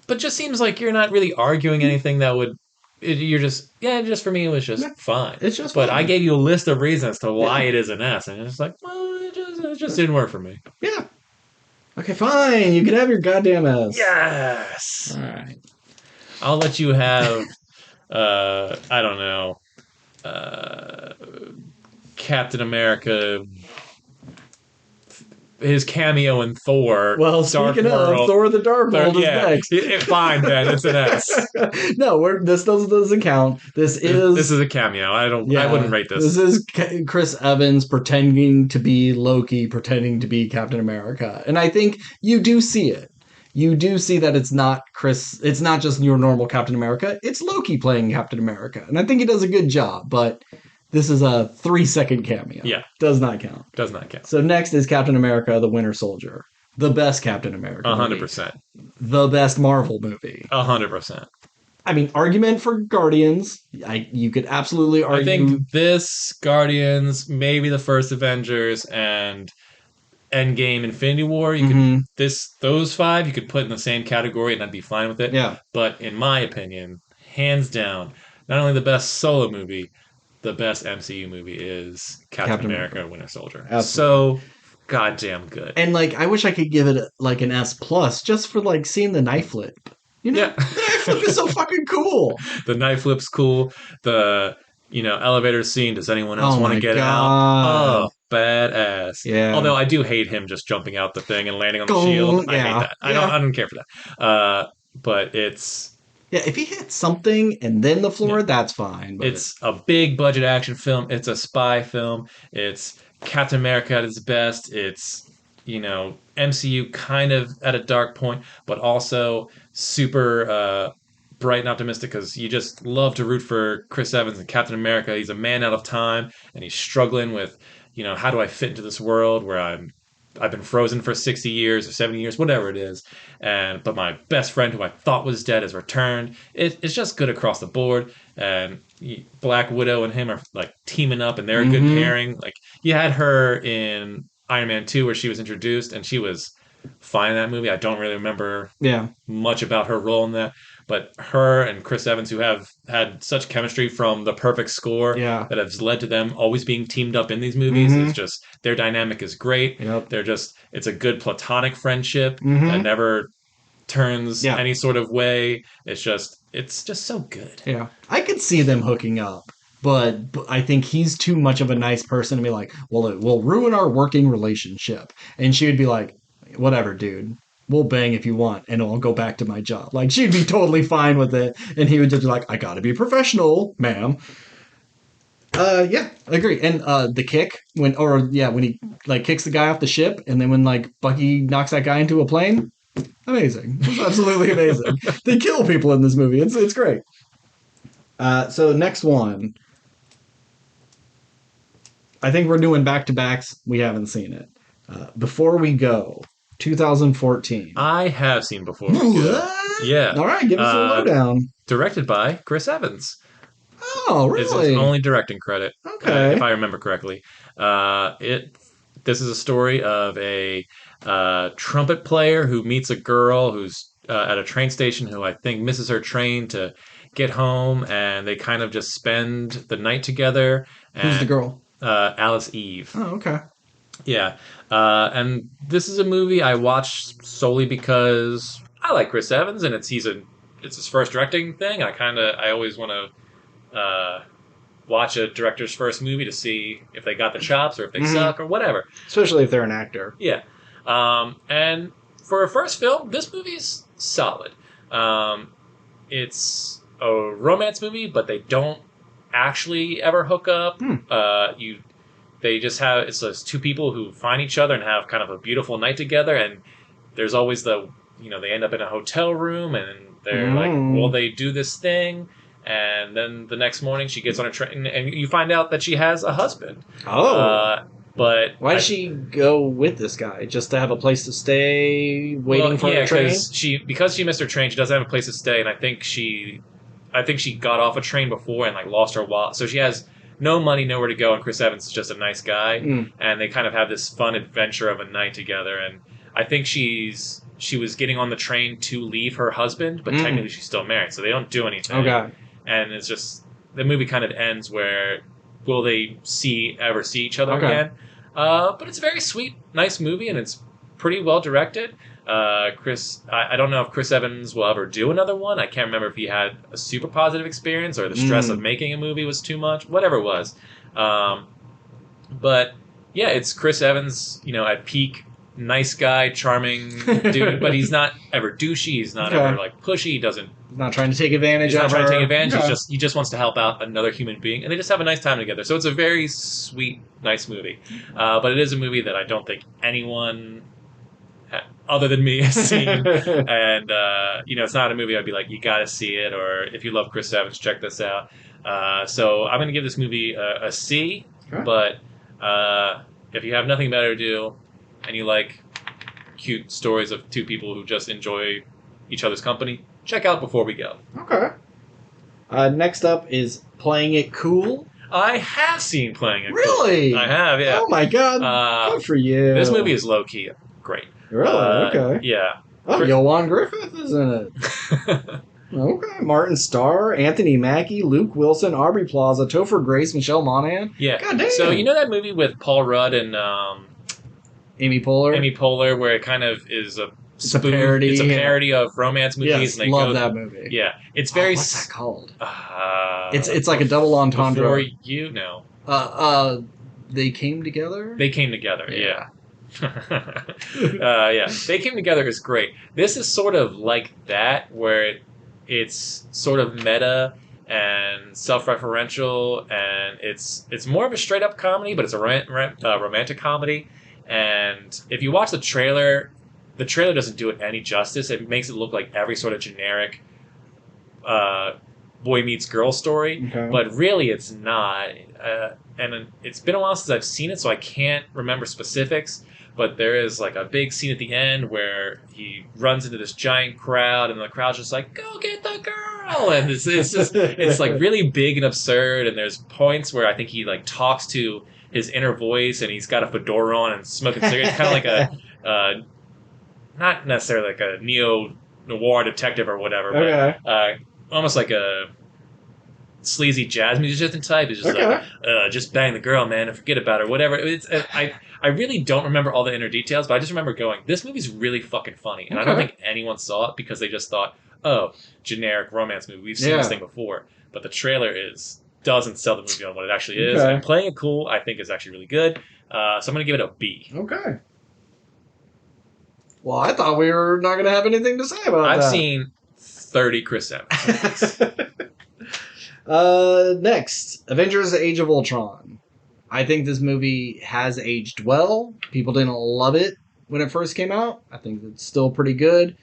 but just seems like you're not really arguing anything that would. You're just just for me it was just fine. It's just but fine. I gave you a list of reasons to why Yeah. it is an S, and it's like, well, it just didn't work for me. Yeah. Okay, fine. You can have your goddamn S. Yes, All right. I'll let you have. I don't know. Uh, Captain America, his cameo in Thor. Well, Dark speaking of, World. Thor the Dark World is next. Fine then, it's an S. No, this doesn't count. This is a cameo. I wouldn't rate this. This is Chris Evans pretending to be Loki, pretending to be Captain America. And I think you do see it. You do see that it's not just your normal Captain America. It's Loki playing Captain America. And I think he does a good job, but this is a 3-second cameo. Yeah. Does not count. Does not count. So next is Captain America, the Winter Soldier. The best Captain America 100%. The best Marvel movie. 100%. I mean, argument for Guardians. You could absolutely argue. I think this, Guardians, maybe the first Avengers, and Endgame, Infinity War. Those 5 you could put in the same category, and I'd be fine with it. Yeah. But in my opinion, hands down, not only the best solo movie, the best MCU movie is Captain America: Winter Soldier. Absolutely. So goddamn good. And I wish I could give it an S plus just for seeing the knife flip. You know, the knife flip is so fucking cool. The knife flip's cool. The elevator scene. Does anyone else want to get out? Oh, badass. Yeah. Although I do hate him just jumping out the thing and landing on the shield. I hate that. I don't care for that. But it's. Yeah, if he hits something and then the floor, that's fine. But it's a big budget action film. It's a spy film. It's Captain America at its best. It's, MCU kind of at a dark point, but also super bright and optimistic because you just love to root for Chris Evans and Captain America. He's a man out of time and he's struggling with, how do I fit into this world where I've been frozen for 60 years or 70 years, whatever it is. But my best friend who I thought was dead has returned. It's just good across the board. And Black Widow and him are teaming up and they're a good pairing. You had her in Iron Man 2 where she was introduced and she was fine in that movie. I don't really remember much about her role in that. But her and Chris Evans, who have had such chemistry from the perfect score that has led to them always being teamed up in these movies, it's just their dynamic is great. Yep. It's a good platonic friendship that never turns any sort of way. It's just so good. Yeah, I could see them hooking up. But I think he's too much of a nice person to be like, well, it will ruin our working relationship. And she would be like, whatever, dude. We'll bang if you want, and I'll go back to my job. She'd be totally fine with it. And he would just be like, I gotta be professional, ma'am. Yeah, I agree. And the kick, when he kicks the guy off the ship, and then when Bucky knocks that guy into a plane, amazing. It's absolutely amazing. They kill people in this movie. It's great. So next one. I think we're doing back-to-backs. We haven't seen it. Before We Go, 2014. I have seen Before We Go. Yeah. All right, give us a lowdown. Directed by Chris Evans. Oh, really? It's his only directing credit. Okay. If I remember correctly. This is a story of a trumpet player who meets a girl who's at a train station who I think misses her train to get home, and they kind of just spend the night together. Who's the girl? Alice Eve. Oh, okay. Yeah. And this is a movie I watched solely because I like Chris Evans, and he's an it's his first directing thing. I always want to watch a director's first movie to see if they got the chops or if they suck or whatever. Especially if they're an actor. Yeah. And for a first film, this movie's solid. It's a romance movie, but they don't actually ever hook up. They just have, it's those two people who find each other and have kind of a beautiful night together, and there's always they end up in a hotel room, and they're like, well, they do this thing, and then the next morning she gets on a train, and you find out that she has a husband. But why does she go with this guy? Just to have a place to stay, waiting for her train? Because she missed her train, she doesn't have a place to stay, and I think she got off a train before and like lost her wallet. So she has no money, nowhere to go, and Chris Evans is just a nice guy, and they kind of have this fun adventure of a night together. And I think she was getting on the train to leave her husband, but technically she's still married, so they don't do anything. Okay. And it's just, the movie kind of ends where, will they ever see each other again? But it's a very sweet, nice movie, and it's pretty well directed. I don't know if Chris Evans will ever do another one. I can't remember if he had a super positive experience or the stress of making a movie was too much. Whatever it was. But yeah, it's Chris Evans, at peak, nice guy, charming dude, but he's not ever douchey. He's not ever like pushy. He's not trying to take advantage of her. He's not trying to take advantage. He just wants to help out another human being, and they just have a nice time together. So it's a very sweet, nice movie. But it is a movie that I don't think anyone other than me has seen. And, it's not a movie I'd be like, you gotta see it, or if you love Chris Evans, check this out. So I'm gonna give this movie a C, but if you have nothing better to do, and you like cute stories of two people who just enjoy each other's company, check out Before We Go. Okay. Next up is Playing It Cool. I have seen Playing It Cool. Really? I have, yeah. Oh my god. Good for you. This movie is low-key great. Really? Okay. Yeah. Oh, Yohan Griffith is in it. Okay. Martin Starr, Anthony Mackie, Luke Wilson, Aubrey Plaza, Topher Grace, Michelle Monaghan. Yeah. God damn. So, that movie with Paul Rudd and Amy Poehler? Amy Poehler, where it kind of is a parody. It's a parody of romance movies. Yes, and they love that movie. Yeah. It's very... what's that called? It's like a double entendre. Before You Know. They Came Together? They Came Together, yeah. Yeah. They Came Together is great. This is sort of like that, where it's sort of meta and self-referential, and it's more of a straight-up comedy, but it's a romantic comedy. And if you watch the trailer doesn't do it any justice. It makes it look like every sort of generic boy meets girl story, but really it's not. And it's been a while since I've seen it, so I can't remember specifics. But there is like a big scene at the end where he runs into this giant crowd, and the crowd's just like, "Go get the girl!" And it's like really big and absurd. And there's points where I think he like talks to his inner voice, and he's got a fedora on and smoking cigarettes, kind of like a not necessarily like a neo-noir detective or whatever, but almost like a sleazy jazz musician type. It's just like, just bang the girl, man, and forget about her, whatever. I really don't remember all the inner details, but I just remember going, this movie's really fucking funny. And I don't think anyone saw it because they just thought, oh, generic romance movie. We've seen this thing before. But the trailer doesn't sell the movie on what it actually is. And Playing It Cool, I think, is actually really good. So I'm going to give it a B. Okay. Well, I thought we were not going to have anything to say about that. I've seen 30 Chris Evans movies. Next, Avengers: Age of Ultron. I think this movie has aged well. People didn't love it when it first came out. I think it's still pretty good.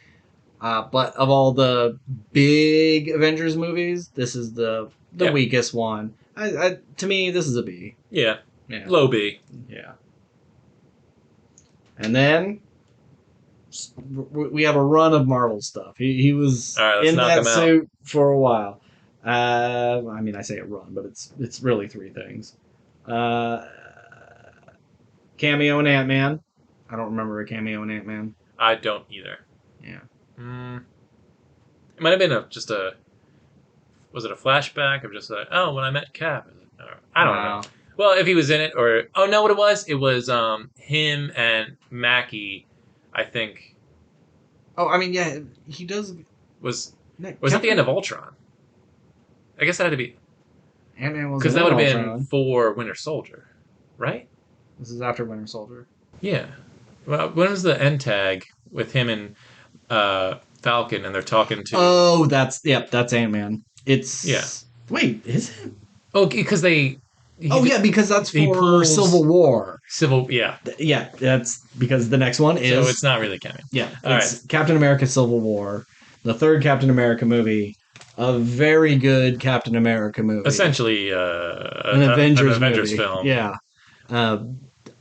But of all the big Avengers movies, this is the weakest one. To me, this is a B. Yeah. Low B. Yeah. And then we have a run of Marvel stuff. He was in that suit for a while. I say a run, but it's really three things. Cameo in Ant-Man. I don't remember a cameo in Ant-Man. I don't either. Yeah. It might have been was it a flashback of just like, oh, when I met Cap? I don't know. Well, if he was in it, or no, what it was him and Mackie, I think. Oh, I mean, yeah, he does. Or was that the end of Ultron? I guess that had to be... Ant-Man was because that would have been Ultron. for Winter Soldier, right? This is after Winter Soldier. Yeah. Well, when was the end tag with him and Falcon, and they're talking to... Oh, that's Ant-Man. It's... Yeah. Wait, is it? Oh, because they... because that's for pulls Civil War. Yeah. Yeah, that's because the next one is... So it's not really canon. Yeah, All it's right. Captain America Civil War, the third Captain America movie, a very good Captain America movie. Essentially, an Avengers movie. film. Yeah.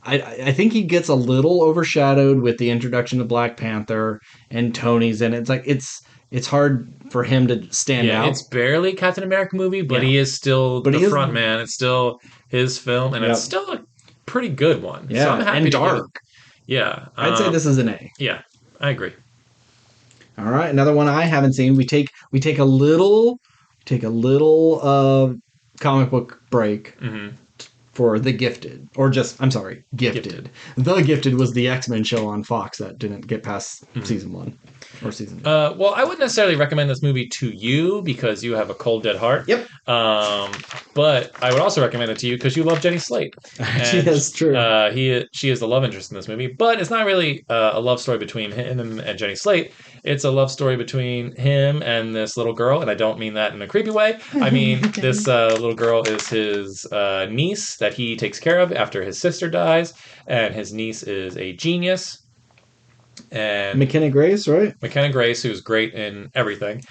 I think he gets a little overshadowed with the introduction of Black Panther and Tony's in it. It's like it's hard for him to stand out. It's barely Captain America movie, but he is still the front man. It's still his film, and it's still a pretty good one. Yeah, so I'm happy and dark. Yeah. I'd say this is an A. Yeah, I agree. All right, another one I haven't seen. We take a little comic book break. Mm-hmm. For The Gifted, Gifted. The Gifted was the X-Men show on Fox that didn't get past season 1 or season 2. Well, I wouldn't necessarily recommend this movie to you because you have a cold, dead heart. Yep. But I would also recommend it to you because you love Jenny Slate. That's true. She is the love interest in this movie, but it's not really a love story between him and Jenny Slate. It's a love story between him and this little girl, and I don't mean that in a creepy way. I mean, this little girl is his niece that he takes care of after his sister dies, and his niece is a genius. And McKenna Grace, right? McKenna Grace, who's great in everything.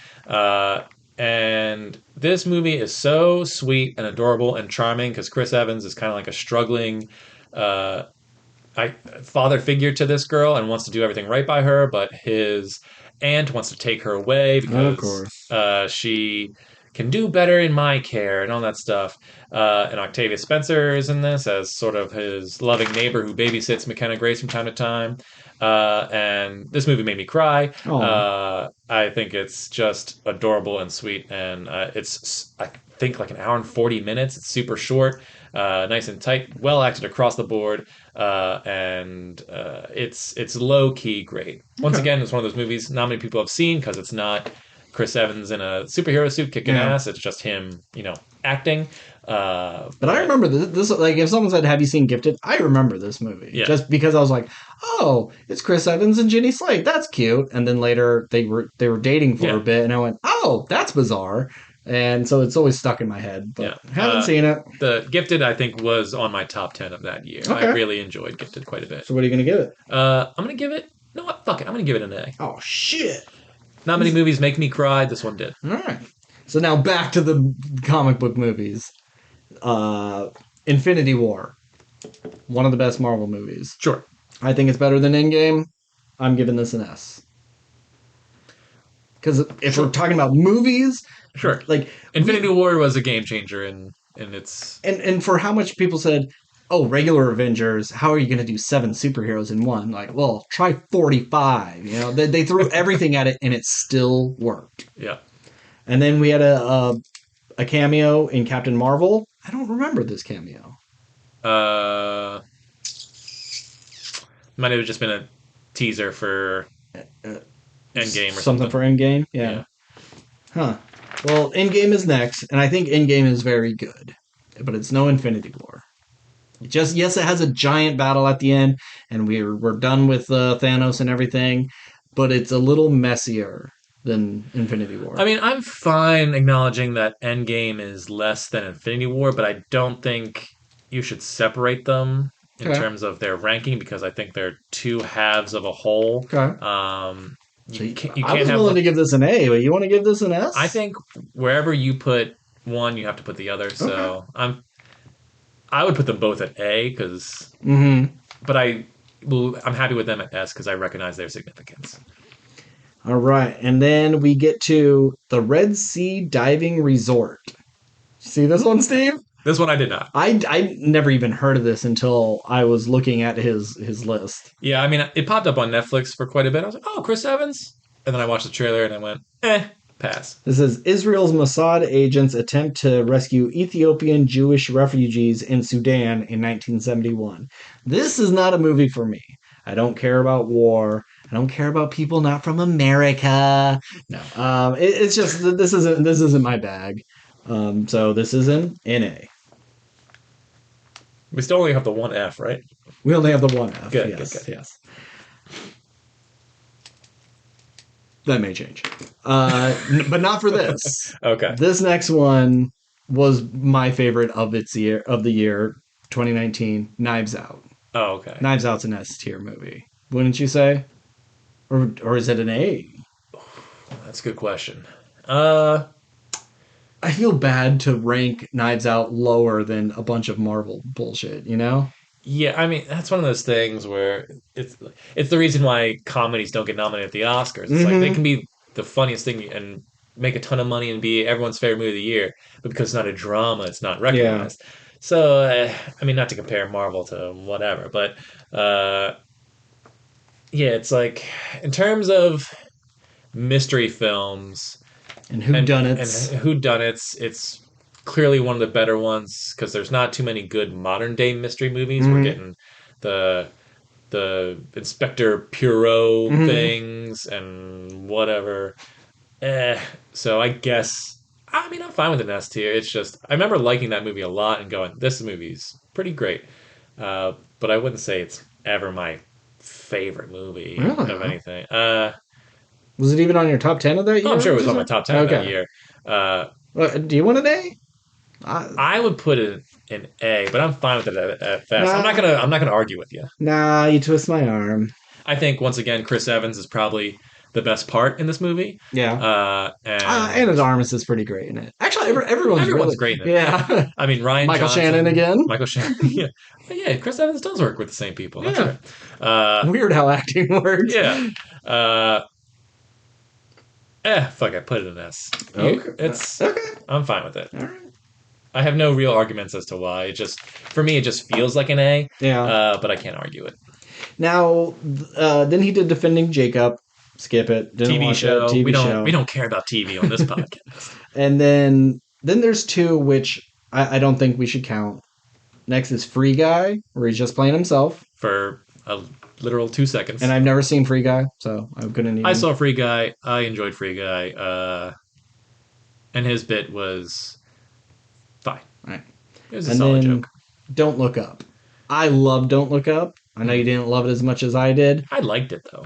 And this movie is so sweet and adorable and charming because Chris Evans is kind of like a struggling father figure to this girl and wants to do everything right by her, but his aunt wants to take her away because she can do better in my care and all that stuff. And Octavia Spencer is in this as sort of his loving neighbor who babysits McKenna Grace from time to time. And this movie made me cry. I think it's just adorable and sweet, and it's I think like an hour and 40 minutes. It's super short, nice and tight, well acted across the board, and it's low key great. Once again, it's one of those movies not many people have seen because it's not Chris Evans in a superhero suit kicking ass. It's just him, acting. But I remember this. Like, if someone said, "Have you seen Gifted?" I remember this movie just because I was like, "Oh, it's Chris Evans and Jenny Slate. That's cute." And then later they were dating for a bit, and I went, "Oh, that's bizarre." And so it's always stuck in my head. But haven't seen it. The Gifted, I think, was on my top 10 of that year. Okay. I really enjoyed Gifted quite a bit. So what are you going to give it? I'm going to give it... You know what? Fuck it. I'm going to give it an A. Oh, shit. Not many movies make me cry. This one did. All right. So now back to the comic book movies. Infinity War. One of the best Marvel movies. Sure. I think it's better than Endgame. I'm giving this an S. Because if we're talking about movies... Sure. Like Infinity War was a game changer in its... And for how much people said, oh, regular Avengers, how are you going to do 7 superheroes in one? Like, well, try 45. They threw everything at it and it still worked. Yeah. And then we had a cameo in Captain Marvel. I don't remember this cameo. Might have just been a teaser for Endgame or something for Endgame? Yeah. Huh. Well, Endgame is next, and I think Endgame is very good. But it's no Infinity War. Yes, it has a giant battle at the end, and we're done with Thanos and everything, but it's a little messier than Infinity War. I mean, I'm fine acknowledging that Endgame is less than Infinity War, but I don't think you should separate them in terms of their ranking, because I think they're two halves of a whole. Okay. You can't I was willing to give this an A, but you want to give this an S? I think wherever you put one, you have to put the other. So I would put them both at A because, but I'm happy with them at S because I recognize their significance. All right, and then we get to the Red Sea Diving Resort. See this one, Steve? This one I did not. I never even heard of this until I was looking at his list. Yeah, I mean, it popped up on Netflix for quite a bit. I was like, oh, Chris Evans? And then I watched the trailer and I went, pass. This is Israel's Mossad agents attempt to rescue Ethiopian Jewish refugees in Sudan in 1971. This is not a movie for me. I don't care about war. I don't care about people not from America. No, it's just this isn't my bag. So this is an NA. We still only have the one F, right? We only have the one F. Good, Yes, good. yes. That may change, but not for this. Okay. This next one was my favorite of the year 2019. Knives Out. Oh, okay. Knives Out's an S tier movie, wouldn't you say? Or is it an A? That's a good question. I feel bad to rank Knives Out lower than a bunch of Marvel bullshit, you know? Yeah, I mean that's one of those things where it's the reason why comedies don't get nominated at the Oscars. It's like they can be the funniest thing and make a ton of money and be everyone's favorite movie of the year, but because it's not a drama, it's not Yeah. recognized. So, I mean, not to compare Marvel to whatever, but yeah, it's like in terms of mystery films And and whodunits. whodunits, it's clearly one of the better ones because there's not too many good modern day mystery movies. We're getting the Inspector Poirot things and whatever. So I guess I mean I'm fine with an S tier. It's just I remember liking that movie a lot and going, this movie's pretty great. But I wouldn't say it's ever my favorite movie Really? of anything. Was it even on your top 10 of that year? I'm sure it was on my top 10 of that year. Do you want an A? I would put it an A, but I'm fine with it at best. I'm not gonna argue with you. Nah, you twist my arm. I think once again, Chris Evans is probably the best part in this movie. Yeah. And Anna de Armas is pretty great in it. Actually, everyone's really, great in it. Yeah. I mean, Ryan Michael Johnson, Shannon again. Michael Shannon. Yeah. But yeah, Chris Evans does work with the same people. That's Yeah. right. Weird how acting works. Yeah. Fuck, I put it in S. Okay. I'm fine with it. All right. I have no real arguments as to why. For me, it just feels like an A. Yeah. But I can't argue it. Now, then he did Defending Jacob. Skip it. Didn't watch show. It. We show. don't care about TV on this podcast. And then there's two which I don't think we should count. Next is Free Guy, where he's just playing himself for a literal 2 seconds. And I've never seen Free Guy, so I couldn't even... I saw Free Guy. I enjoyed Free Guy. And his bit was fine. Right. It was a solid joke. Don't Look Up. I love Don't Look Up. I know you didn't love it as much as I did. I liked it, though.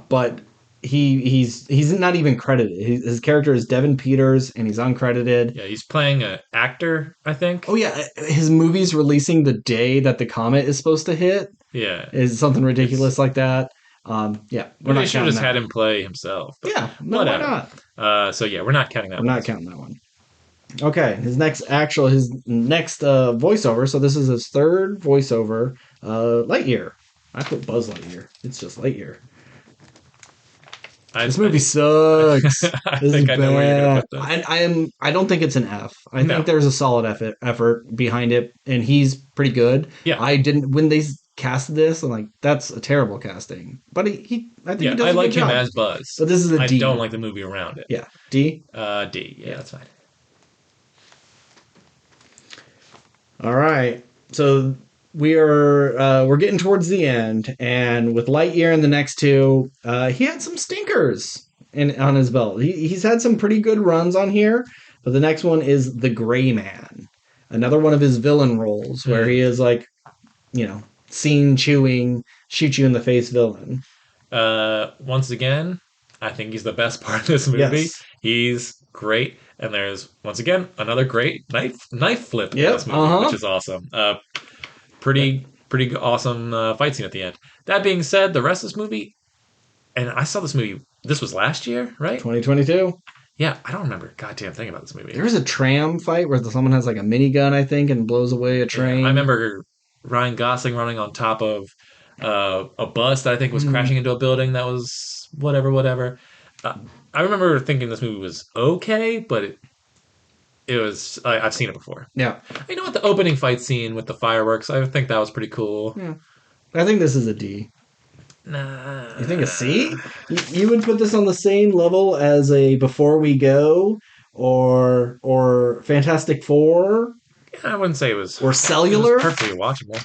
But he's not even credited. His character is Devin Peters, and he's uncredited. Yeah, he's playing an actor, I think. Oh, yeah. His movie's releasing the day that the comet is supposed to hit. Yeah. Is something ridiculous like that. Yeah. We're not should have just had him play himself. Yeah. No, whatever. Why not? So, yeah, we're not counting that one. We're not counting that one. Okay. His next voiceover. So this is his third voiceover. Lightyear. I put Buzz Lightyear. It's just Lightyear. This movie sucks. I think I know where you're going to put this. I don't think it's an F. I think there's a solid effort behind it, and he's pretty good. Yeah. When they casted this, I'm like, that's a terrible casting. But I think he does a good job. I like him as Buzz. But this is a D. I don't like the movie around it. Yeah. D? D. Yeah, that's fine. All right. So we're getting towards the end, and with Lightyear and the next two, he had some stinkers on his belt. He's had some pretty good runs on here, but the next one is The Gray Man, another one of his villain roles where he is like, scene chewing, shoot you in the face villain. Once again, I think he's the best part of this movie. Yes. He's great. And there's, once again, another great knife flip in this movie, which is awesome. Pretty awesome fight scene at the end. That being said, the rest of this movie, and I saw this movie, this was last year, right? 2022. Yeah, I don't remember a goddamn thing about this movie. There was a tram fight where someone has like a minigun, I think, and blows away a train. Yeah, I remember Ryan Gosling running on top of a bus that I think was crashing into a building that was whatever. I remember thinking this movie was okay, but it was... I've seen it before. Yeah. You know what? The opening fight scene with the fireworks, I think that was pretty cool. Yeah. I think this is a D. Nah. You think a C? You would put this on the same level as a Before We Go or Fantastic Four? Yeah, I wouldn't say it was... Or Cellular? It was perfectly watchable.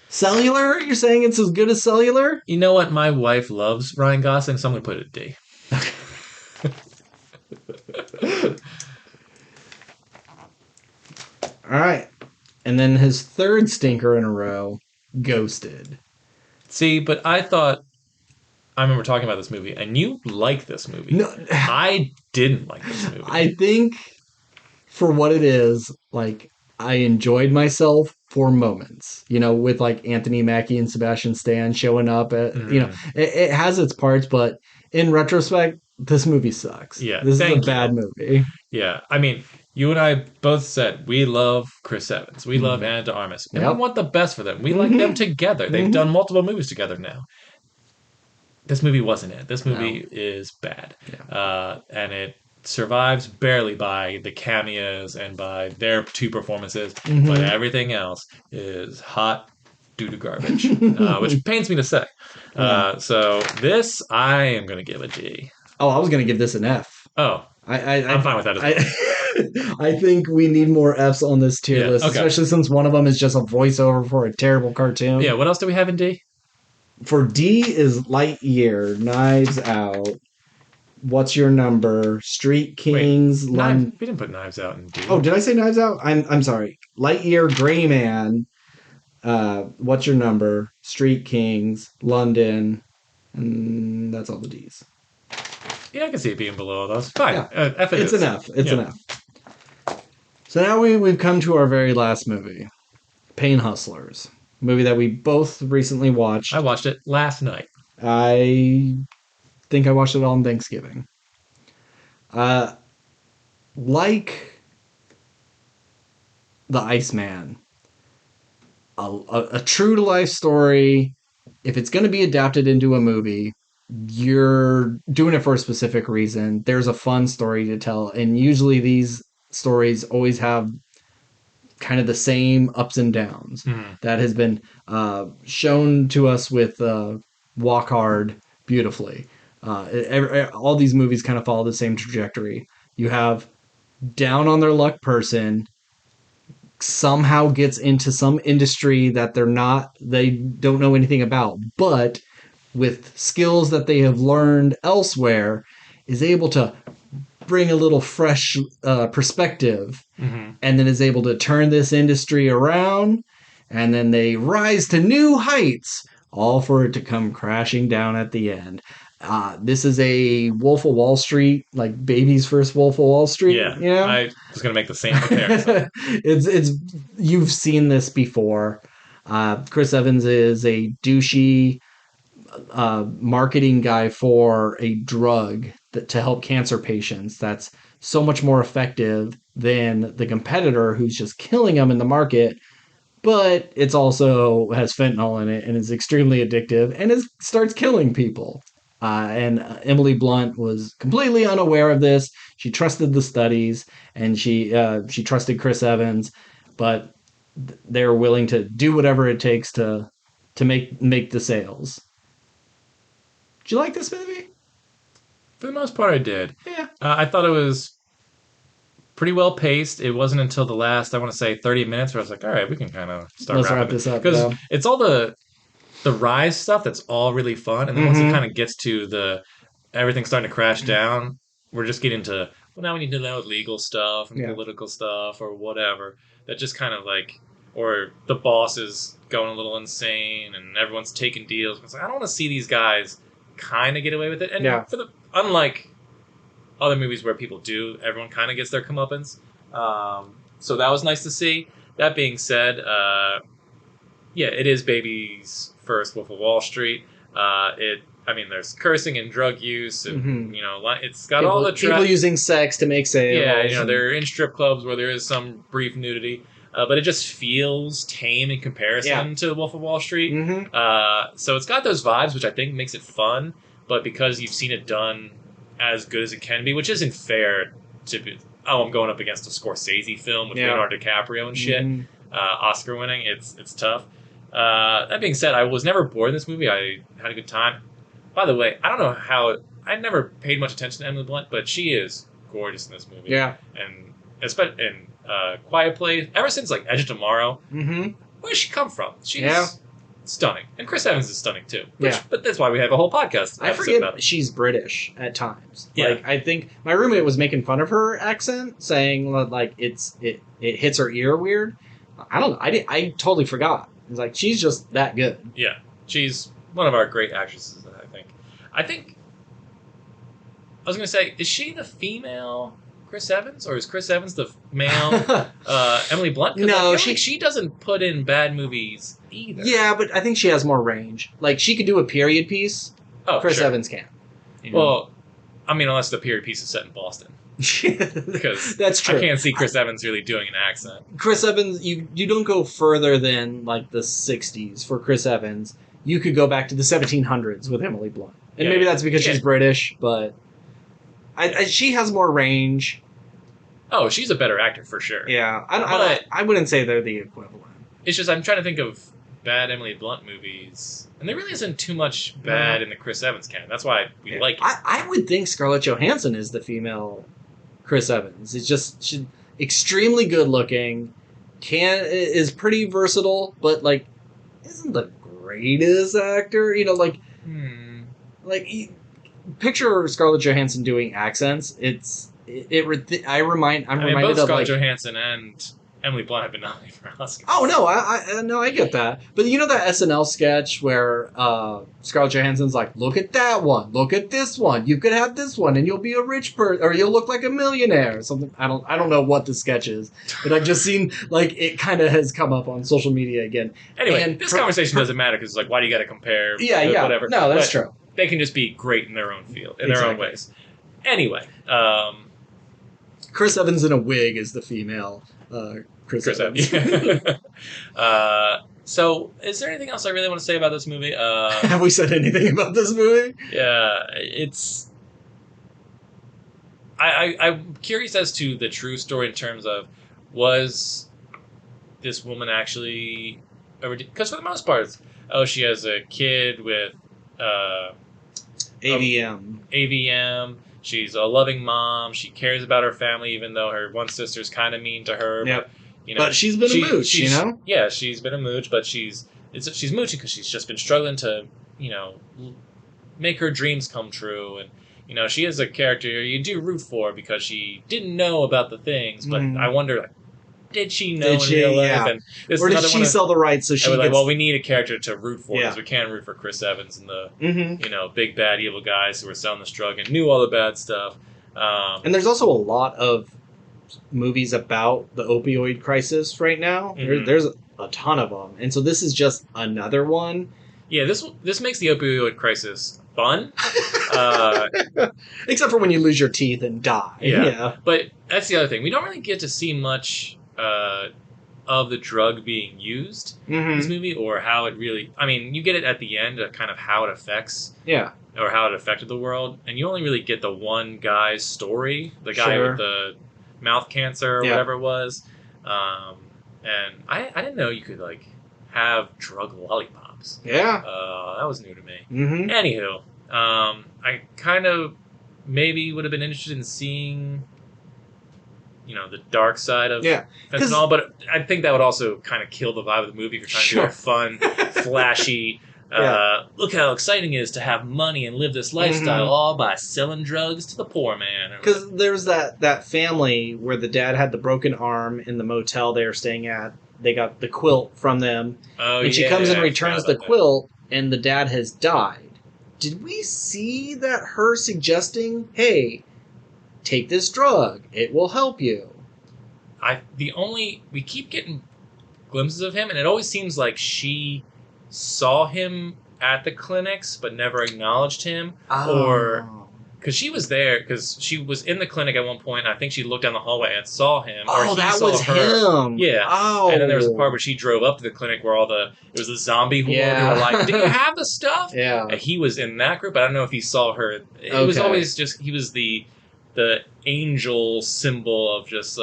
Cellular? You're saying it's as good as Cellular? You know what? My wife loves Ryan Gosling, so I'm going to put it a D. All right. And then his third stinker in a row, Ghosted. See, but I remember talking about this movie, and you like this movie. No, I didn't like this movie. I think for what it is, like, I enjoyed myself for moments, with like Anthony Mackie and Sebastian Stan showing up it has its parts, but in retrospect, this movie sucks. Yeah, this is a bad movie. Yeah, I mean, you and I both said we love Chris Evans, we love Anna de Armas, and we want the best for them. We like them together. They've done multiple movies together now. This movie wasn't it. This movie is bad, and it survives barely by the cameos and by their two performances, but everything else is hot doo-doo garbage, which pains me to say. So this, I am going to give a D. Oh, I was going to give this an F. Oh, I'm fine with that as well. I think we need more Fs on this tier list, especially since one of them is just a voiceover for a terrible cartoon. Yeah, what else do we have in D? For D is Lightyear, Knives Out, What's Your Number, Street Kings. We didn't put Knives Out in D. Oh, did I say Knives Out? I'm sorry. Lightyear, Gray Man, What's Your Number, Street Kings, London, and that's all the Ds. Yeah, I can see it being below all those. Fine. Yeah. F it it's is. an F. It's an F. So now we've come to our very last movie, Pain Hustlers. Movie that we both recently watched. I watched it last night. I think I watched it on Thanksgiving. Like the Iceman, a true-to-life story, if it's going to be adapted into a movie, you're doing it for a specific reason. There's a fun story to tell, and usually these stories always have kind of the same ups and downs. That has been shown to us with Walk Hard beautifully. All these movies kind of follow the same trajectory. You have down on their luck person somehow gets into some industry that they don't know anything about, but with skills that they have learned elsewhere is able to bring a little fresh perspective, and then is able to turn this industry around, and then they rise to new heights, all for it to come crashing down at the end. This is a Wolf of Wall Street, like baby's first Wolf of Wall Street. Yeah, I was going to make the same comparison. You've seen this before. Chris Evans is a douchey marketing guy for a drug to help cancer patients that's so much more effective than the competitor who's just killing them in the market, but it's also has fentanyl in it and is extremely addictive and starts killing people. And Emily Blunt was completely unaware of this. She trusted the studies, and she trusted Chris Evans, but they're willing to do whatever it takes to make the sales. Did you like this movie? For the most part, I did. Yeah. I thought it was pretty well paced. It wasn't until the last, I want to say, 30 minutes where I was like, all right, we can kind of Let's wrap this up. Because it's all the rise stuff that's all really fun. And then once it kind of gets to everything's starting to crash down, we're just getting to, well, now we need to know legal stuff and political stuff or whatever. That just kind of like, or the boss is going a little insane and everyone's taking deals. It's like, I don't want to see these guys kind of get away with it. And unlike other movies where people do, everyone kind of gets their comeuppance. So that was nice to see. That being said, it is baby's first Wolf of Wall Street. There's cursing and drug use, and it's got all the people using sex to make sales. Yeah, they're in strip clubs where there is some brief nudity, but it just feels tame in comparison to Wolf of Wall Street. So it's got those vibes, which I think makes it fun. But because you've seen it done as good as it can be, which isn't fair to be, I'm going up against a Scorsese film with Leonardo DiCaprio and shit, Oscar winning. It's tough. That being said, I was never bored in this movie. I had a good time. By the way, I don't know how I never paid much attention to Emily Blunt, but she is gorgeous in this movie. Yeah, and especially in Quiet Place, ever since like Edge of Tomorrow. Where's she come from? She's stunning. And Chris Evans is stunning too. Yeah. But that's why we have a whole podcast. I forget she's British at times. Yeah. Like, I think my roommate was making fun of her accent, saying like it hits her ear weird. I don't know. I totally forgot. It's like she's just that good. Yeah. She's one of our great actresses, I think I was going to say, is she the female Chris Evans, or is Chris Evans the male Emily Blunt? No, she doesn't put in bad movies either. Yeah, but I think she has more range. Like, she could do a period piece. Oh, Chris sure. Evans can. You know? Well, I mean, unless the period piece is set in Boston. Because that's true. I can't see Chris Evans really doing an accent. Chris Evans, you don't go further than like the 60s for Chris Evans. You could go back to the 1700s with Emily Blunt. And maybe that's because she's British, but she has more range. Oh, she's a better actor for sure. Yeah, I wouldn't say they're the equivalent. It's just I'm trying to think of bad Emily Blunt movies, and there really isn't too much bad in the Chris Evans canon. That's why we like it. I would think Scarlett Johansson is the female Chris Evans. It's just she's extremely good looking, is pretty versatile, but like isn't the greatest actor. You know, like picture Scarlett Johansson doing accents. I'm reminded both of Scarlett like Johansson and Emily Blunt have been nominated for Oscars. Oh no, I get that. But you know that SNL sketch where Scarlett Johansson's like, "Look at that one, look at this one. You could have this one, and you'll be a rich person, or you'll look like a millionaire." Or something. I don't know what the sketch is, but I've just seen like it kind of has come up on social media again. Anyway, and this conversation doesn't matter because it's like, why do you got to compare? Yeah, whatever. No, that's true. They can just be great in their own field, in their own ways. Anyway, Chris Evans in a wig is the female Chris Evans. So, is there anything else I really want to say about this movie? Have we said anything about this movie? Yeah, it's... I'm curious as to the true story in terms of, was this woman actually... Because for the most part, she has a kid with... AVM. She's a loving mom. She cares about her family, even though her one sister's kind of mean to her. Yep. But she's been a mooch, you know? Yeah, she's been a mooch, but she's mooching because she's just been struggling to, make her dreams come true. And, she is a character you do root for because she didn't know about the things, but I wonder, did she know in real life? Yeah. And this or did she sell the rights so she gets... well, we need a character to root for because we can't root for Chris Evans and the, big bad evil guys who were selling this drug and knew all the bad stuff. And there's also a lot of movies about the opioid crisis right now. There's a ton of them. And so this is just another one. Yeah, this makes the opioid crisis fun. Except for when you lose your teeth and die. Yeah. But that's the other thing. We don't really get to see much of the drug being used in this movie, or how it really... I mean, you get it at the end, kind of how it affects... Yeah. Or how it affected the world, and you only really get the one guy's story, the guy with the mouth cancer or whatever it was. And I didn't know you could, have drug lollipops. Yeah. That was new to me. Anywho, I kind of maybe would have been interested in seeing... the dark side of fentanyl, but I think that would also kind of kill the vibe of the movie if you're trying to do a fun, flashy, look how exciting it is to have money and live this lifestyle all by selling drugs to the poor man. Because there's that family where the dad had the broken arm in the motel they were staying at. They got the quilt from them. And she comes and returns the quilt, and the dad has died. Did we see that her suggesting, hey... take this drug. It will help you. We keep getting glimpses of him, and it always seems like she saw him at the clinics, but never acknowledged him. Or because she was there, because she was in the clinic at one point. And I think she looked down the hallway and saw him. Oh, that was him. Yeah. Oh. And then there was a part where she drove up to the clinic where it was a zombie horde who were like, "Do you have the stuff?" Yeah. And he was in that group. I don't know if he saw her. It was always just he was the angel symbol of just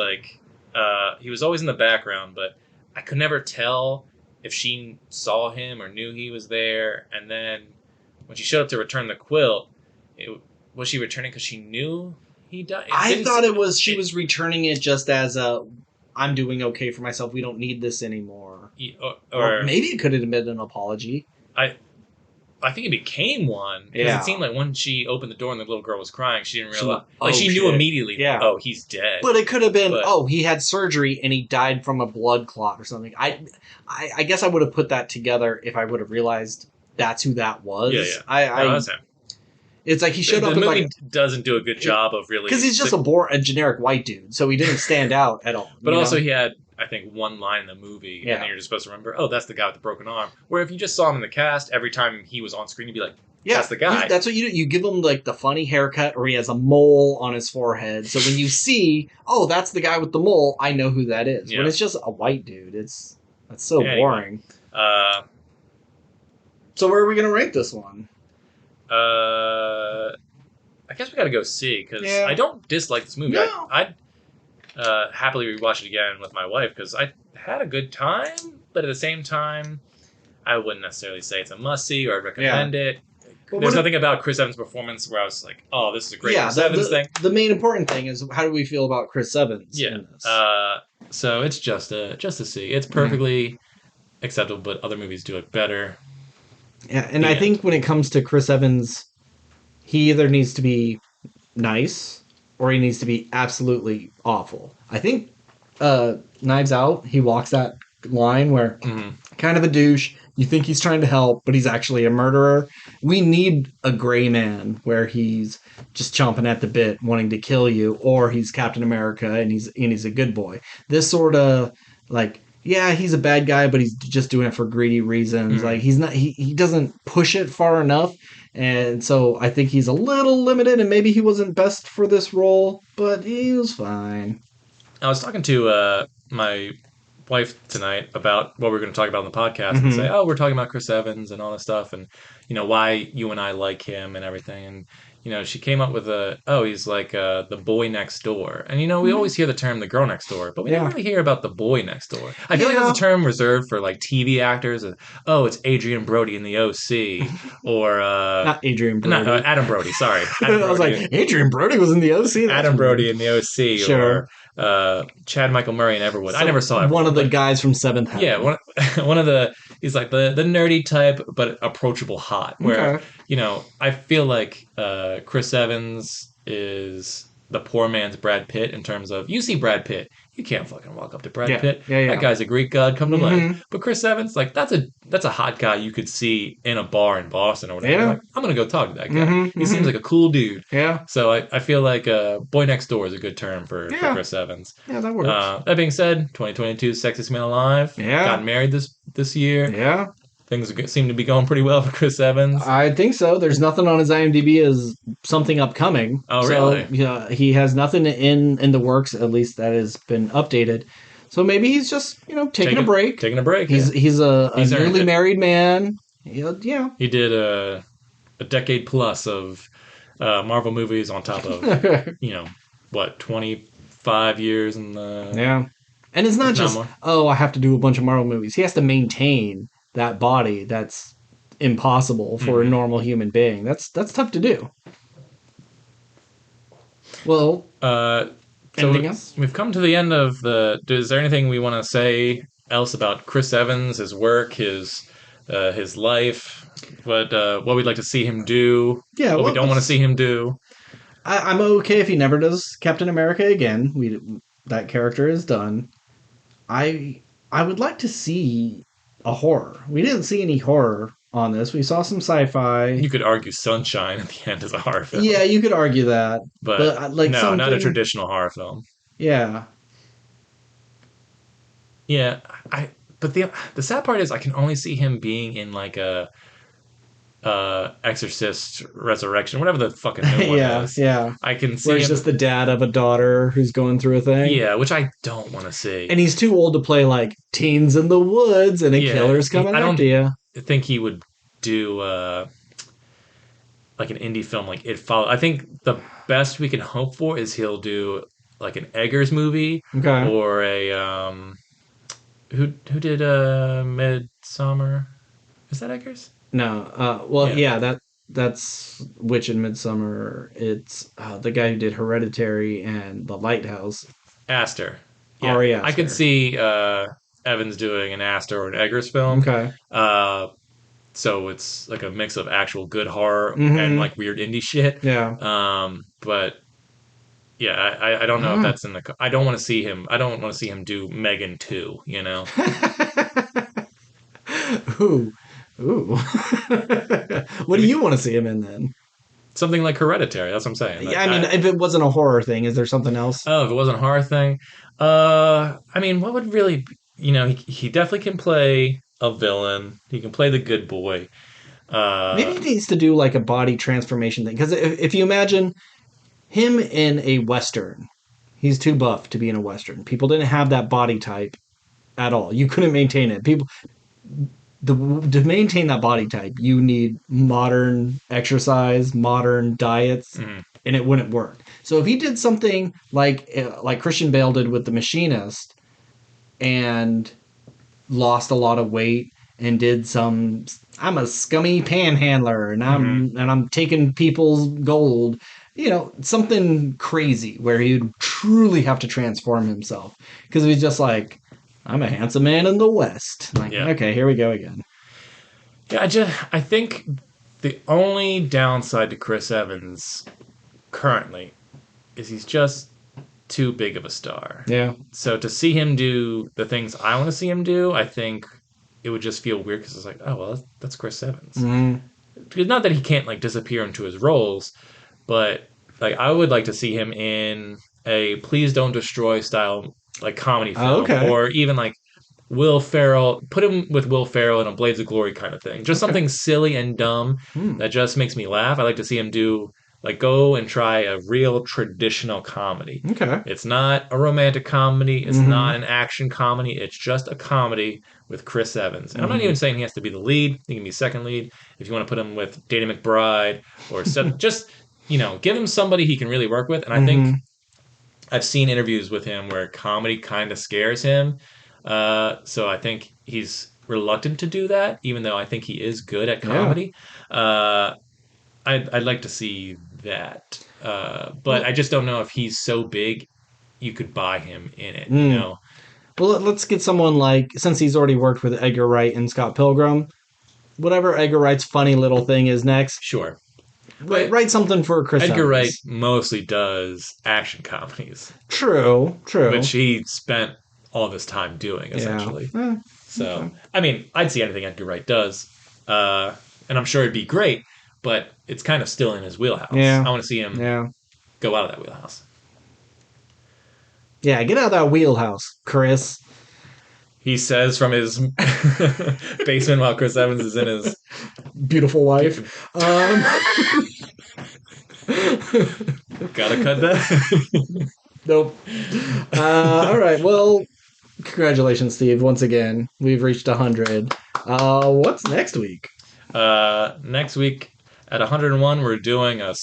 he was always in the background, but I could never tell if she saw him or knew he was there. And then when she showed up to return the quilt, was she returning because she knew he died? I thought it was she was returning it just as I'm doing okay for myself. We don't need this anymore. Or maybe it could have been an apology. I think it became one because it seemed like when she opened the door and the little girl was crying, she didn't realize. She knew immediately. Yeah. Oh, he's dead. But it could have been. He had surgery and he died from a blood clot or something. I guess I would have put that together if I would have realized that's who that was. Yeah. That's him. It's like he showed up. The movie doesn't do a good job of really because he's just a generic white dude, so he didn't stand out at all. But also, he had, I think, one line in the movie, and then you're just supposed to remember, oh, that's the guy with the broken arm. Where if you just saw him in the cast, every time he was on screen, you'd be like, that's the guy. That's what you do. You give him like the funny haircut, or he has a mole on his forehead. So when you see, oh, that's the guy with the mole, I know who that is. When it's just a white dude, that's so boring. So where are we going to rank this one? I guess we got to go C because I don't dislike this movie. No. I'd happily rewatch it again with my wife because I had a good time, but at the same time, I wouldn't necessarily say it's a must see or I'd recommend it. Well, there's nothing about Chris Evans' performance where I was like, oh, this is a great Chris Evans thing. The main important thing is how do we feel about Chris Evans in this? So it's just a C. It's perfectly acceptable, but other movies do it better. Yeah, and I think when it comes to Chris Evans, he either needs to be nice or he needs to be absolutely awful. I think Knives Out, he walks that line where kind of a douche, you think he's trying to help, but he's actually a murderer. We need a gray man where he's just chomping at the bit, wanting to kill you, or he's Captain America and he's a good boy. This sort of like, yeah, he's a bad guy, but he's just doing it for greedy reasons. Like he's not, he doesn't push it far enough. And so I think he's a little limited and maybe he wasn't best for this role, but he was fine. I was talking to my wife tonight about what we're going to talk about in the podcast and say, oh, we're talking about Chris Evans and all this stuff and, why you and I like him and everything. And, she came up with he's like the boy next door. And, we always hear the term the girl next door, but we don't really hear about the boy next door. I feel like that's a term reserved for like TV actors. It's Adrian Brody in the OC or... not Adrian Brody. Not, Adam Brody, sorry. I was like, Adrian Brody was in the OC? Adam Brody in the OC. Sure. Or Chad Michael Murray in Everwood. So I never saw it. One of the guys from Seventh Heaven. Yeah, one of the... He's like the nerdy type, but approachable hot. Where, I feel like Chris Evans is the poor man's Brad Pitt in terms of, you see Brad Pitt, you can't fucking walk up to Brad Pitt. That guy's a Greek god come to life. But Chris Evans, like, that's a hot guy you could see in a bar in Boston or whatever. Yeah. Like, I'm going to go talk to that guy. He seems like a cool dude. Yeah. So I feel like boy next door is a good term for Chris Evans. Yeah, that works. That being said, 2022 Sexiest Man Alive. Yeah. Got married this year. Yeah. Things seem to be going pretty well for Chris Evans. I think so. There's nothing on his IMDb as something upcoming. Oh, really? So, he has nothing in the works, at least that has been updated. So maybe he's just, taking a break. Taking a break. He's a newly married man. Yeah. He did a decade plus of Marvel movies on top of, 25 years in the... Yeah. And it's not just, I have to do a bunch of Marvel movies. He has to maintain that body. That's impossible for a normal human being. That's tough to do. Well, anything else? We've come to the end of is there anything we want to say else about Chris Evans, his work, his life, what we'd like to see him do, what we don't want to see him do? I'm okay if he never does Captain America again. That character is done. I would like to see a horror. We didn't see any horror on this. We saw some sci-fi. You could argue Sunshine at the end is a horror film. Yeah, you could argue that. But like no, not a traditional horror film. Yeah. Yeah, but the sad part is I can only see him being in like a Exorcist Resurrection, whatever the fucking new one is. Yeah. I can see where he's just the dad of a daughter who's going through a thing. Yeah, which I don't want to see. And he's too old to play like Teens in the Woods and a killer's coming after you. I think he would do like an indie film like It Follows. I think the best we can hope for is he'll do like an Eggers movie or a who did Midsummer? Is that Eggers? No. That's Witch in Midsummer. It's the guy who did Hereditary and The Lighthouse. Astor. Yeah, Ari I could Aster. see Evans doing an Aster or an Eggers film. Okay. Uh, so it's like a mix of actual good horror and Mm-hmm. like weird indie shit. Yeah. But yeah, I don't know if Oh. that's in the. I don't want to see him. I don't want to see him do Megan 2. You know, Ooh. Ooh. What do maybe you want to see him in then? something like Hereditary. That's what I'm saying. Yeah, I mean, if it wasn't a horror thing, is there something else? Oh, if it wasn't a horror thing, I mean, what would really, he definitely can play a villain. He can play the good boy. Maybe Uh, he needs to do like a body transformation thing. Because if you imagine him in a Western, he's too buff to be in a Western. People didn't have that body type at all. You couldn't maintain it. People to maintain that body type, you need modern exercise, modern diets, mhm, and it wouldn't work. So if he did something like Christian Bale did with The Machinist and lost a lot of weight and did some I'm a scummy panhandler and mhm. I'm taking people's gold, something crazy where he'd truly have to transform himself because he's just like I'm a handsome man in the West. Like, Yeah, okay, here we go again. yeah. I think the only downside to Chris Evans currently is he's just too big of a star. Yeah. So to see him do the things I want to see him do, I think it would just feel weird because it's like, oh well, that's Chris Evans. Mm. Because not that he can't like disappear into his roles, but like I would like to see him in a Please Don't Destroy style like comedy Oh, film, okay. or even like Will Ferrell. Put him with Will Ferrell in a Blades of Glory kind of thing. Just Okay. something silly and dumb Hmm. that just makes me laugh. I like to see him do like go and try a real traditional comedy. Okay. It's not a romantic comedy. It's not Mm-hmm. an action comedy. It's just a comedy with Chris Evans. And I'm not Mm-hmm. even saying he has to be the lead. He can be second lead. If you want to put him with Danny McBride or Seth, just give him somebody he can really work with. And I think Mm-hmm. I've seen interviews with him where comedy kind of scares him. So I think he's reluctant to do that, even though I think he is good at Yeah. comedy. Uh, I'd like to see that. But Well, I just don't know if he's so big you could buy him in it, you mm. know? Well, let's get someone like since he's already worked with Edgar Wright and Scott Pilgrim, whatever Edgar Wright's funny little thing is next, Sure. write, But write something for Chris Edgar Wright Evans. mostly does action comedies, True, which true. he spent all this time doing, Yeah. essentially. So, Okay. I mean, I'd see anything Edgar Wright does, and I'm sure it'd be great, but it's kind of still in his wheelhouse. Yeah. I want to see him Yeah. go out of that wheelhouse. Yeah, get out of that wheelhouse, Chris. He says from his basement while Chris Evans is in his. Beautiful wife. Gotta cut that. Nope. All right. Well, congratulations, Steve. Once again, we've reached 100. What's next week? Next week at 101, we're doing a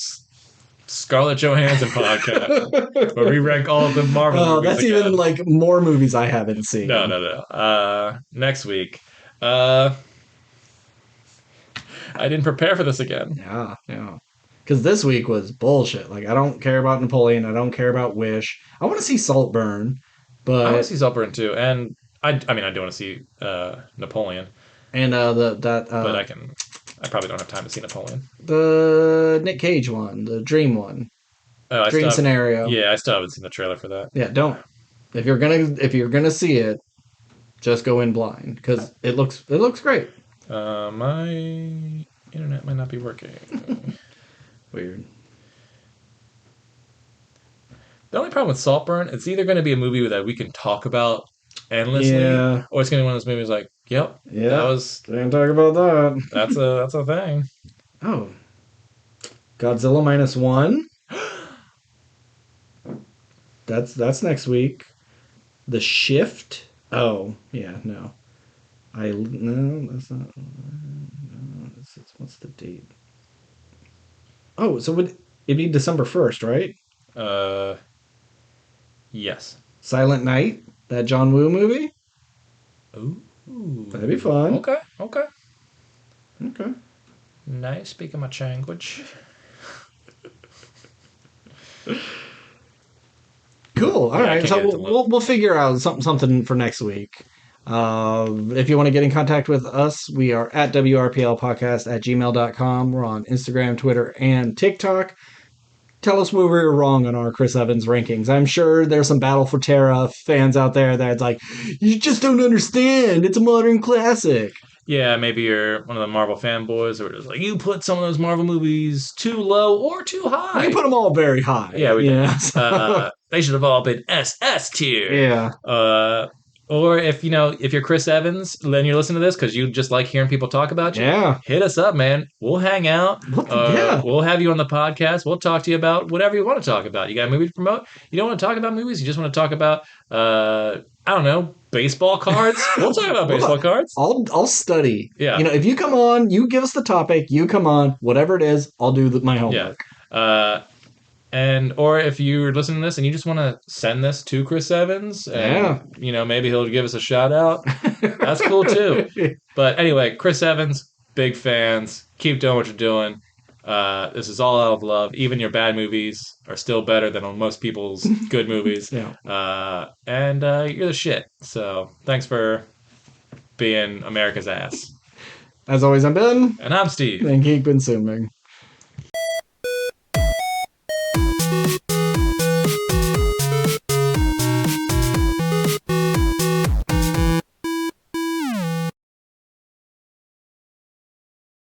Scarlett Johansson podcast where we rank all of the Marvel Oh, movies that's even again. like more movies I haven't No, seen. no, no. Next week. Uh, I didn't prepare for this again. Yeah, yeah. Because this week was bullshit. Like, I don't care about Napoleon. I don't care about Wish. I want to see Saltburn, I want but to see Saltburn too, and I mean, I do want to see Napoleon, and but I probably don't have time to see Napoleon. the Nick Cage one, the Dream one, Oh, Dream Scenario. yeah, I still haven't seen the trailer for that. Yeah, don't. If you're gonna see it, just go in blind because it looks great. My internet might not be working. Weird. The only problem with Saltburn, it's either going to be a movie that we can talk about endlessly, Yeah, or it's going to be one of those movies like, yep, yeah. Didn't talk about that. that's a thing. Oh, Godzilla minus one. That's next week. The Shift. Oh, yeah, no. No, that's not. No, what's the date? Oh, so it'd be December 1st, right? Uh, yes. Silent Night, that John Woo movie. Ooh, That'd be fun. okay, okay. Okay. Nice, speaking my language. Cool. Cool. All Yeah, I right. can't So get it to we'll figure out something for next week. If you want to get in contact with us, we are at WRPLpodcast@gmail.com. We're on Instagram, Twitter, and TikTok. Tell us where we were wrong on our Chris Evans rankings. I'm sure there's some Battle for Terra fans out there that's like, you just don't understand. It's a modern classic. Yeah, maybe you're one of the Marvel fanboys who are just like, you put some of those Marvel movies too low or too high. We put them all very high. Yeah, we did. Yeah, so. They should have all been SS tier. Yeah. Or if you're Chris Evans, then you're listening to this because you just like hearing people talk about you. Yeah. Hit us up, man. We'll hang out. Yeah. We'll have you on the podcast. We'll talk to you about whatever you want to talk about. You got a movie to promote? You don't want to talk about movies? You just want to talk about I don't know, baseball cards? We'll talk about baseball cards. I'll study. Yeah. If you come on, you give us the topic, you come on, whatever it is, I'll do my homework. Yeah. Or if you're listening to this and you just want to send this to Chris Evans, and maybe he'll give us a shout out. That's cool too. But anyway, Chris Evans, big fans. Keep doing what you're doing. This is all out of love. Even your bad movies are still better than most people's good movies. Yeah. And you're the shit. So thanks for being America's ass. As always, I'm Ben. And I'm Steve. And keep consuming.